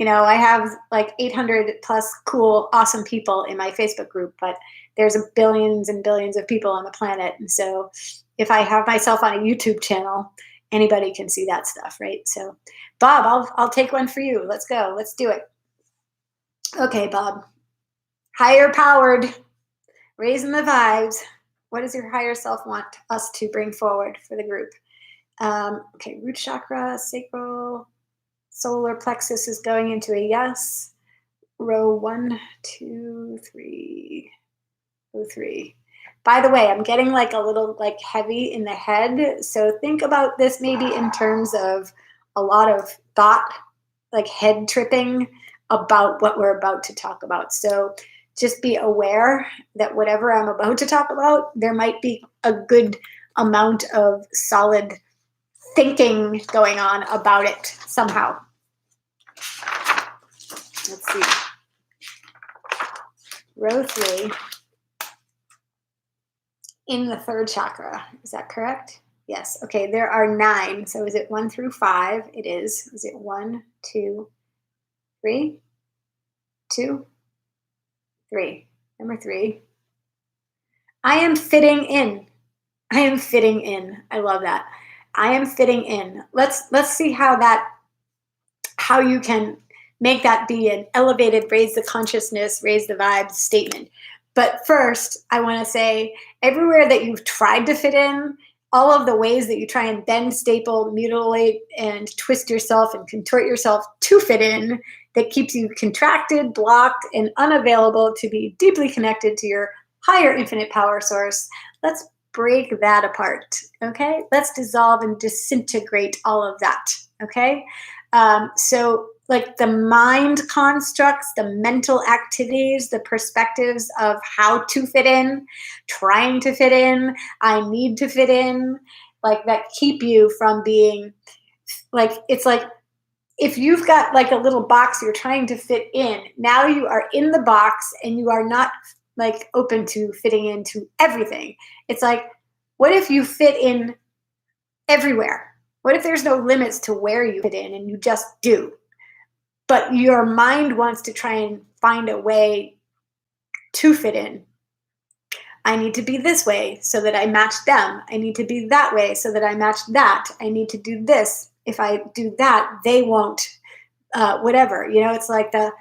I have like 800 plus cool, awesome people in my Facebook group, but there's billions and billions of people on the planet. And so if I have myself on a YouTube channel, anybody can see that stuff, right? So Bob, I'll take one for you. Let's go. Let's do it. Okay, Bob. Higher powered, raising the vibes. What does your higher self want us to bring forward for the group? Okay, root chakra, sacral, solar plexus is going into a yes. Row 1, 2, 3, row 3. By the way, I'm getting like a little like heavy in the head. So think about this maybe in terms of a lot of thought, like head tripping about what we're about to talk about. So just be aware that whatever I'm about to talk about, there might be a good amount of solid thinking going on about it somehow. Let's see. Row 3 in the third chakra. Is that correct? Yes. Okay, there are 9. So is it 1 through 5? It is. Is it 1, 2, 3? 2, 3. Number 3. I am fitting in. I am fitting in. I love that. I am fitting in. Let's see how you can make that be an elevated, raise the consciousness, raise the vibes statement. But first, I want to say everywhere that you've tried to fit in, all of the ways that you try and bend, staple, mutilate, and twist yourself and contort yourself to fit in, that keeps you contracted, blocked, and unavailable to be deeply connected to your higher infinite power source. Let's break that apart, okay? Let's dissolve and disintegrate all of that, okay? So like the mind constructs, the mental activities, the perspectives of how to fit in, trying to fit in, I need to fit in, like that keep you from being like, it's like if you've got like a little box you're trying to fit in, now you are in the box and you are not like open to fitting into everything. It's like, what if you fit in everywhere? What if there's no limits to where you fit in and you just do? But your mind wants to try and find a way to fit in. I need to be this way so that I match them. I need to be that way so that I match that. I need to do this. If I do that, they won't, whatever. It's like the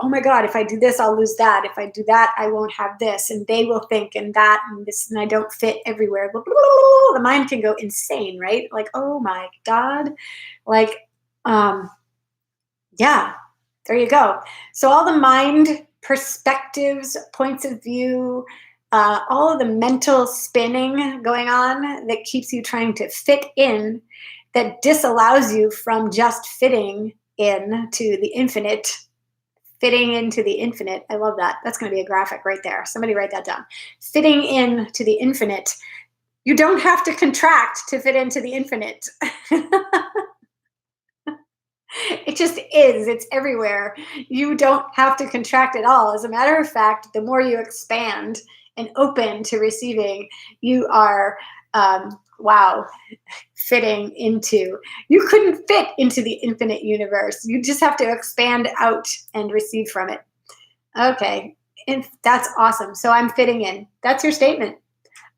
oh my God, if I do this, I'll lose that. If I do that, I won't have this. And they will think and that and this, and I don't fit everywhere. The mind can go insane, right? Like, oh my God. Like, yeah, there you go. So all the mind perspectives, points of view, all of the mental spinning going on that keeps you trying to fit in, that disallows you from just fitting into the infinite. Fitting into the infinite. I love that. That's going to be a graphic right there. Somebody write that down. Fitting into the infinite. You don't have to contract to fit into the infinite. It just is. It's everywhere. You don't have to contract at all. As a matter of fact, the more you expand and open to receiving, you are, fitting into. You couldn't fit into the infinite universe. You just have to expand out and receive from it. Okay, and that's awesome. So I'm fitting in. That's your statement.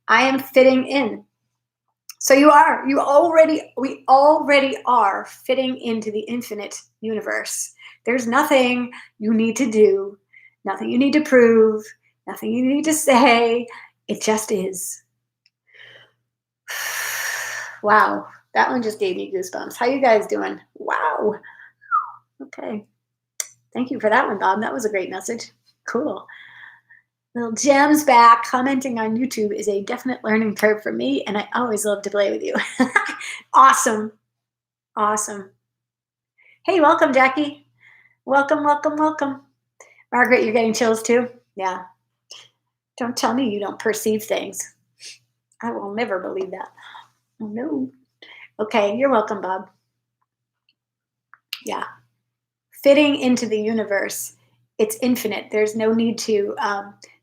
I am fitting in. So we already are fitting into the infinite universe. There's nothing you need to do, nothing you need to prove, nothing you need to say. It just is. Wow, that one just gave me goosebumps. How you guys doing? Wow. Okay. Thank you for that one, Bob. That was a great message. Cool. Little Gems back. Commenting on YouTube is a definite learning curve for me, and I always love to play with you. Awesome. Awesome. Hey, welcome, Jackie. Welcome, welcome, welcome. Margaret, you're getting chills too? Yeah. Don't tell me you don't perceive things. I will never believe that. Oh, no. Okay, you're welcome, Bob. Yeah. Fitting into the universe, it's infinite. There's no need to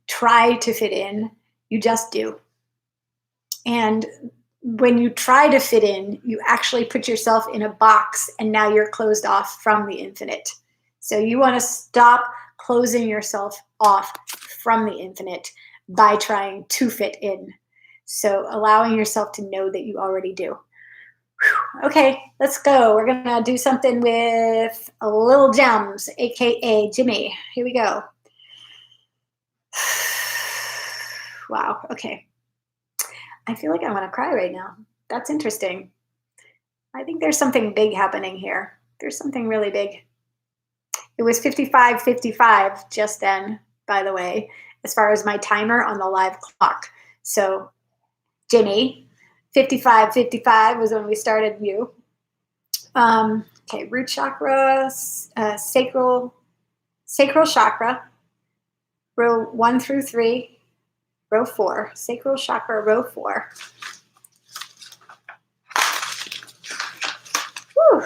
try to fit in. You just do. And when you try to fit in, you actually put yourself in a box and now you're closed off from the infinite. So you want to stop closing yourself off from the infinite by trying to fit in. So allowing yourself to know that you already do. Whew. Okay, let's go. We're going to do something with a little Gems, aka Jimmy. Here we go. Wow, okay. I feel like I want to cry right now. That's interesting. I think there's something big happening here. There's something really big. It was 55:55 just then, by the way, as far as my timer on the live clock. So, Jimmy, 55:55 was when we started you. Okay, root chakra, sacral chakra, row 1 through 3, row 4, sacral chakra, row 4. Whew.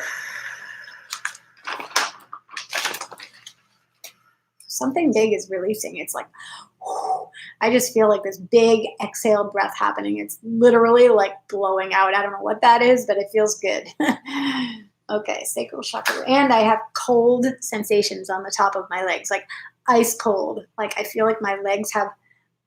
Something big is releasing. It's like, whew. I just feel like this big exhale breath happening. It's literally like blowing out. I don't know what that is, but it feels good. Okay, sacral chakra. And I have cold sensations on the top of my legs, like ice cold. Like I feel like my legs have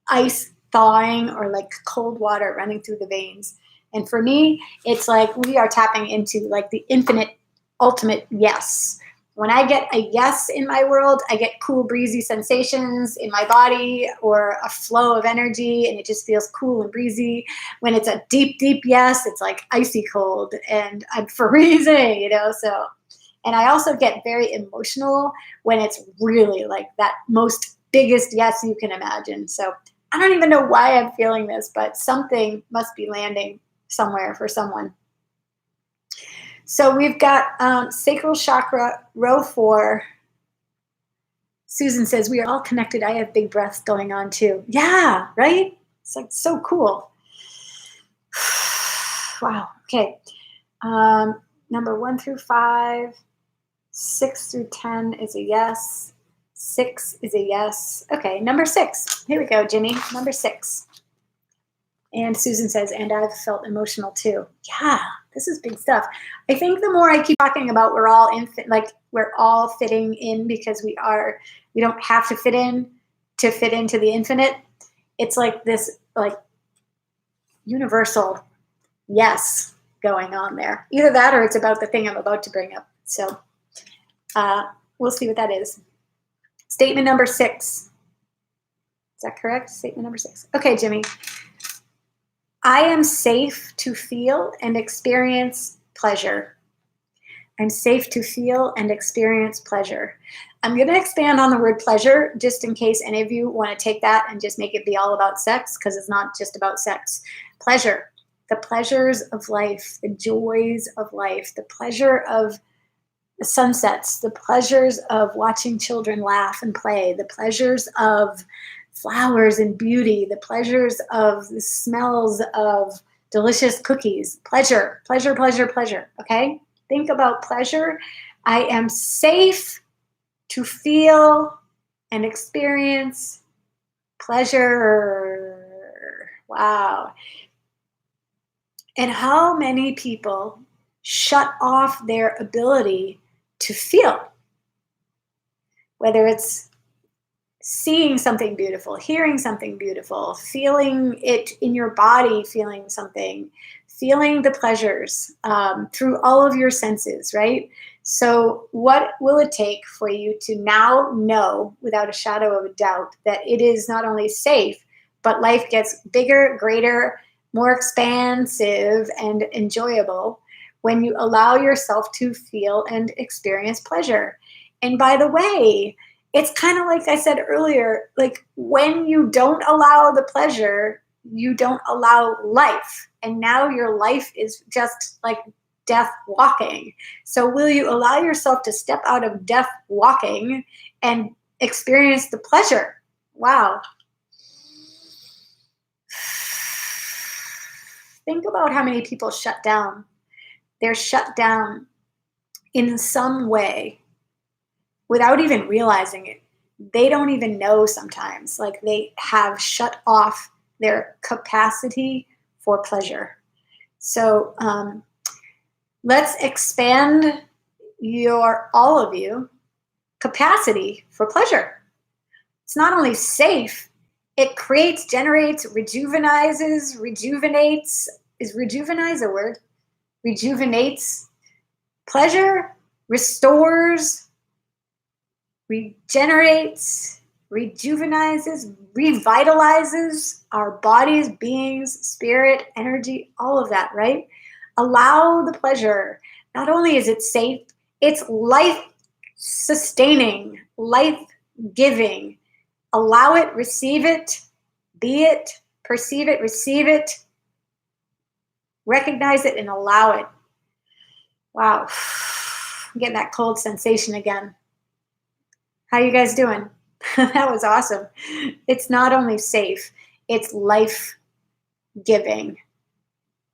ice thawing or like cold water running through the veins. And for me, it's like we are tapping into like the infinite, ultimate yes. When I get a yes in my world, I get cool, breezy sensations in my body or a flow of energy, and it just feels cool and breezy. When it's a deep, deep yes, it's like icy cold, and I'm freezing, you know? So, and I also get very emotional when it's really like that most biggest yes you can imagine. So I don't even know why I'm feeling this, but something must be landing somewhere for someone. So we've got sacral chakra, row 4. Susan says, we are all connected. I have big breaths going on too. Yeah, right? It's like so cool. Wow, okay. Number 1 through 5, 6 through 10 is a yes. 6 is a yes. Okay, number 6. Here we go, Jimmy. Number 6. And Susan says, and I've felt emotional too. Yeah, this is big stuff. I think the more I keep talking about we're all fitting in because we don't have to fit into the infinite. It's like this like universal yes going on there. Either that or it's about the thing I'm about to bring up. So we'll see what that is. Statement number 6. Is that correct? Statement number 6. Okay, Jimmy. I am safe to feel and experience pleasure. I'm safe to feel and experience pleasure. I'm going to expand on the word pleasure just in case any of you want to take that and just make it be all about sex, because it's not just about sex. Pleasure, the pleasures of life, the joys of life, the pleasure of the sunsets, the pleasures of watching children laugh and play, the pleasures of flowers and beauty, the pleasures of the smells of delicious cookies. Pleasure, pleasure, pleasure, pleasure. Okay? Think about pleasure. I am safe to feel and experience pleasure. Wow. And how many people shut off their ability to feel? Whether it's seeing something beautiful, hearing something beautiful, feeling it in your body, feeling something, feeling the pleasures through all of your senses, right? So what will it take for you to now know without a shadow of a doubt that it is not only safe, but life gets bigger, greater, more expansive and enjoyable when you allow yourself to feel and experience pleasure. And by the way, it's kind of like I said earlier, like when you don't allow the pleasure, you don't allow life. And now your life is just like death walking. So will you allow yourself to step out of death walking and experience the pleasure? Wow. Think about how many people shut down. They're shut down in some way without even realizing it. They don't even know sometimes, like they have shut off their capacity for pleasure. So let's expand all of you capacity for pleasure. It's not only safe, it creates, generates, rejuvenates. Is rejuvenize a word? Rejuvenates pleasure, restores, regenerates, rejuvenizes, revitalizes our bodies, beings, spirit, energy, all of that, right? Allow the pleasure. Not only is it safe, it's life-sustaining, life-giving. Allow it, receive it, be it, perceive it, receive it, recognize it, and allow it. Wow. I'm getting that cold sensation again. How you guys doing? That was awesome. It's not only safe, it's life-giving.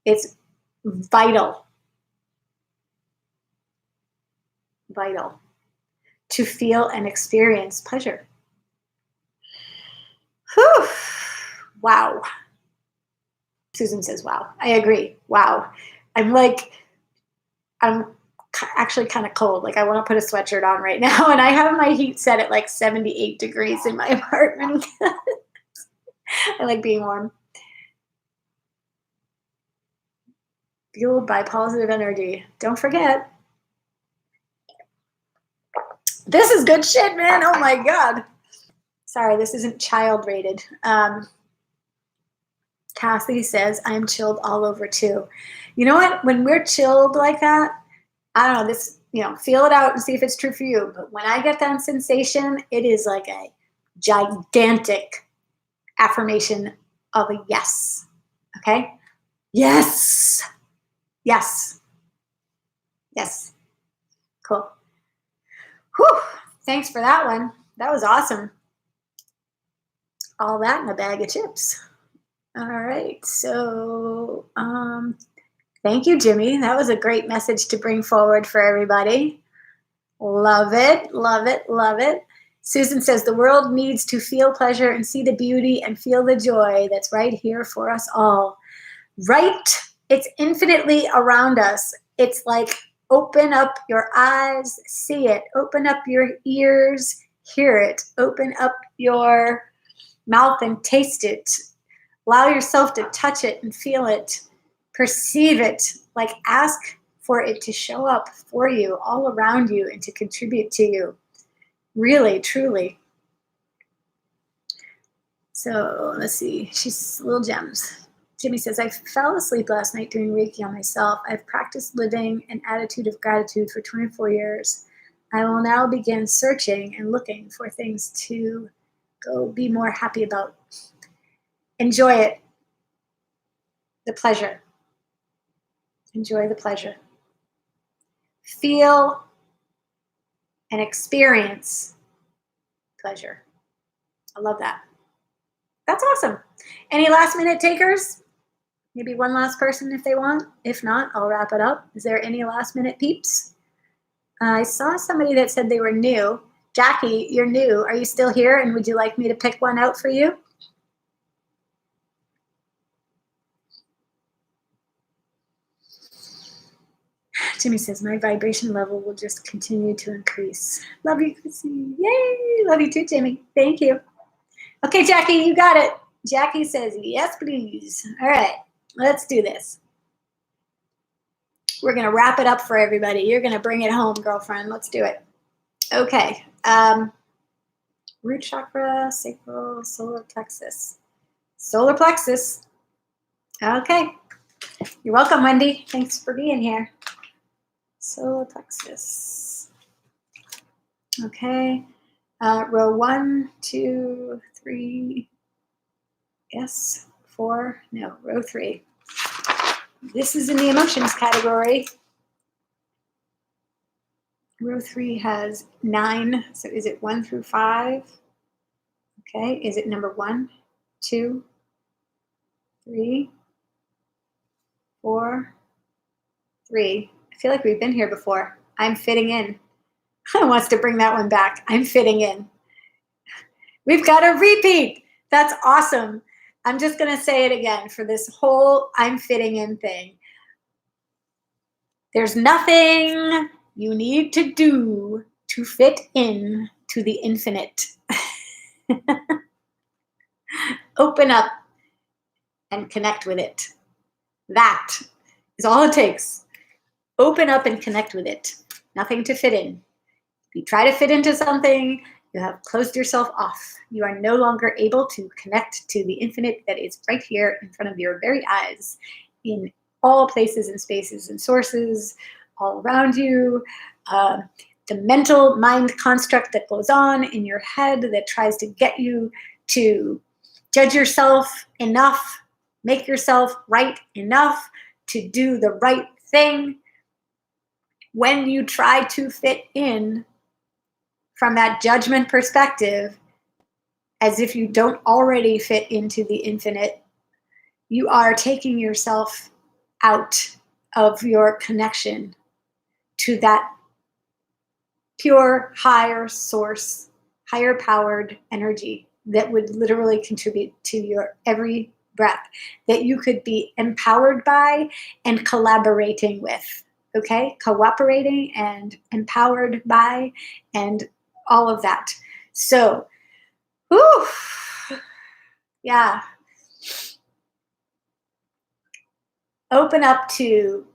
It's vital. Vital to feel and experience pleasure. Whew. Wow. Susan says, wow. I agree. Wow. I'm actually kind of cold. Like I want to put a sweatshirt on right now. And I have my heat set at like 78 degrees in my apartment. I like being warm. Fueled by positive energy. Don't forget. This is good shit, man. Oh my God. Sorry, this isn't child rated. Kathy says, I'm chilled all over too. You know what? When we're chilled like that, I don't know, this, feel it out and see if it's true for you. But when I get that sensation, it is like a gigantic affirmation of a yes. Okay? Yes. Yes. Yes. Cool. Whew. Thanks for that one. That was awesome. All that in a bag of chips. All right. So, thank you, Jimmy. That was a great message to bring forward for everybody. Love it, love it, love it. Susan says, the world needs to feel pleasure and see the beauty and feel the joy that's right here for us all. Right? It's infinitely around us. It's like, open up your eyes, see it. Open up your ears, hear it. Open up your mouth and taste it. Allow yourself to touch it and feel it. Perceive it. Like ask for it to show up for you, all around you, and to contribute to you. Really, truly. So let's see. She's little gems. Jimmy says, I fell asleep last night doing Reiki on myself. I've practiced living an attitude of gratitude for 24 years. I will now begin searching and looking for things to go be more happy about. Enjoy it. The pleasure. Enjoy the pleasure. Feel and experience pleasure. I love that. That's awesome. Any last minute takers? Maybe one last person if they want. If not, I'll wrap it up. Is there any last minute peeps? I saw somebody that said they were new. Jackie, you're new. Are you still here? And would you like me to pick one out for you? Jimmy says, my vibration level will just continue to increase. Love you, Chrissy. Yay! Love you too, Jimmy. Thank you. Okay, Jackie, you got it. Jackie says, yes, please. All right, let's do this. We're going to wrap it up for everybody. You're going to bring it home, girlfriend. Let's do it. Okay. Root chakra, sacral, solar plexus. Solar plexus. Okay. You're welcome, Wendy. Thanks for being here. Solar plexus. Okay. Row 1, 2, 3. Yes. 4. No, row 3. This is in the emotions category. Row 3 has 9. So is it 1 through 5? Okay. Is it number 1, 2, 3, 4, 3? I feel like we've been here before. I'm fitting in. I wants to bring that one back. I'm fitting in. We've got a repeat. That's awesome. I'm just going to say it again for this whole I'm fitting in thing. There's nothing you need to do to fit in to the infinite. Open up and connect with it. That is all it takes. Open up and connect with it. Nothing to fit in. If you try to fit into something, you have closed yourself off. You are no longer able to connect to the infinite that is right here in front of your very eyes, in all places and spaces and sources all around you. The mental mind construct that goes on in your head that tries to get you to judge yourself enough, make yourself right enough to do the right thing. When you try to fit in from that judgment perspective, as if you don't already fit into the infinite, you are taking yourself out of your connection to that pure, higher source, higher powered energy that would literally contribute to your every breath, that you could be empowered by and collaborating with. Okay? Cooperating and empowered by and all of that. So, whew, yeah. Open up to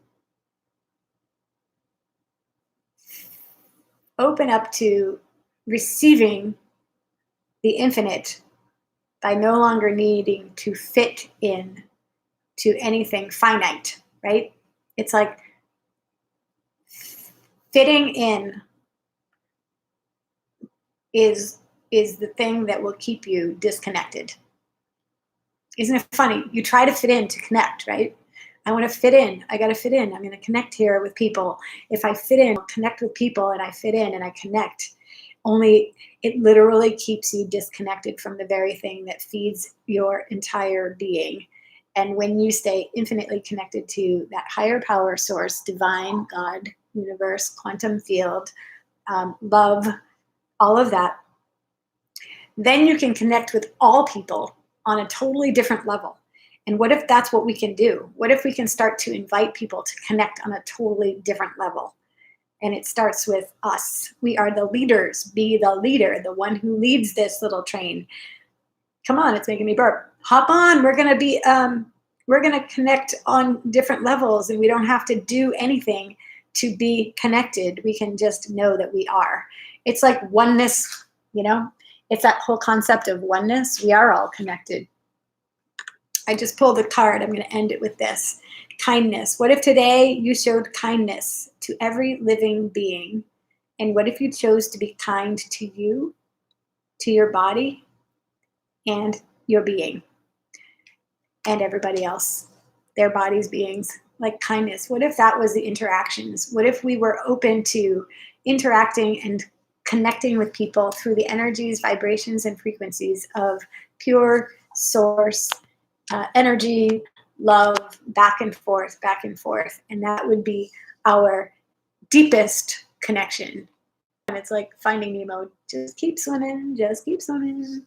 receiving the infinite by no longer needing to fit in to anything finite, right? It's like fitting in is the thing that will keep you disconnected. Isn't it funny? You try to fit in to connect, right? I want to fit in. I got to fit in. I'm going to connect here with people. If I fit in, I'll connect with people and I fit in and I connect. Only it literally keeps you disconnected from the very thing that feeds your entire being. And when you stay infinitely connected to that higher power source, divine, God, universe, quantum field, love, all of that, then you can connect with all people on a totally different level. And what if that's what we can do? What if we can start to invite people to connect on a totally different level? And it starts with us. We are the leaders. Be the leader, the one who leads this little train. Come on, it's making me burp. Hop on. We're going to connect on different levels, and we don't have to do anything to be connected. We can just know that we are. It's like oneness, you know? It's that whole concept of oneness. We are all connected. I just pulled a card. I'm going to end it with this. Kindness. What if today you showed kindness to every living being? And what if you chose to be kind to you, to your body, and your being, and everybody else, their bodies, beings, like kindness? What if that was the interactions? What if we were open to interacting and connecting with people through the energies, vibrations, and frequencies of pure source energy, love, back and forth, and that would be our deepest connection. And it's like Finding Nemo. Just keep swimming, just keep swimming.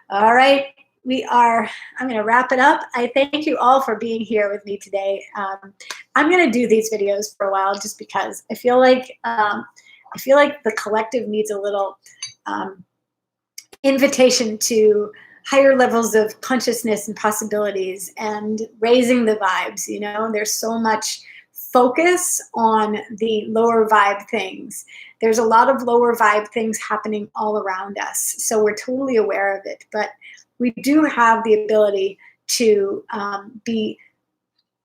All right, I'm going to wrap it up. I thank you all for being here with me today. I'm going to do these videos for a while just because I feel like the collective needs a little invitation to higher levels of consciousness and possibilities and raising the vibes. You know, there's so much focus on the lower vibe things. There's a lot of lower vibe things happening all around us. So we're totally aware of it, but we do have the ability to be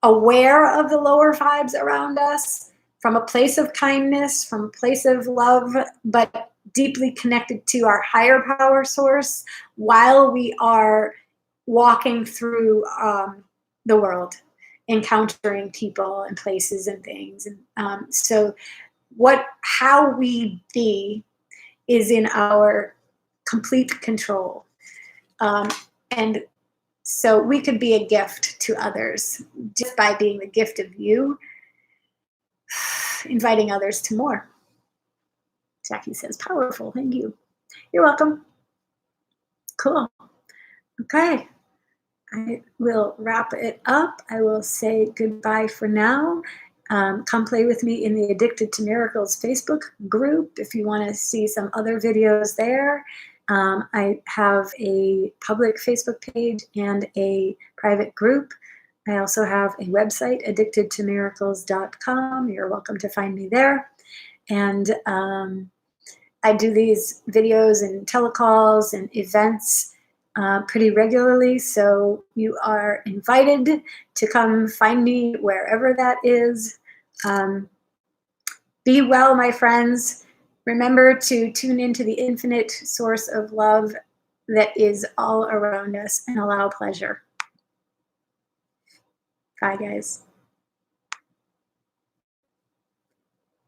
aware of the lower vibes around us from a place of kindness, from a place of love, but deeply connected to our higher power source while we are walking through the world, encountering people and places and things. And so how we be is in our complete control. And so we could be a gift to others just by being the gift of you, inviting others to more. Jackie says, powerful. Thank you. You're welcome. Cool. Okay. I will wrap it up. I will say goodbye for now. Come play with me in the Addicted to Miracles Facebook group if you want to see some other videos there. I have a public Facebook page and a private group. I also have a website, addictedtomiracles.com. You're welcome to find me there. And I do these videos and telecalls and events pretty regularly, so you are invited to come find me wherever that is. Be well, my friends. Remember to tune into the infinite source of love that is all around us and allow pleasure. Bye, guys.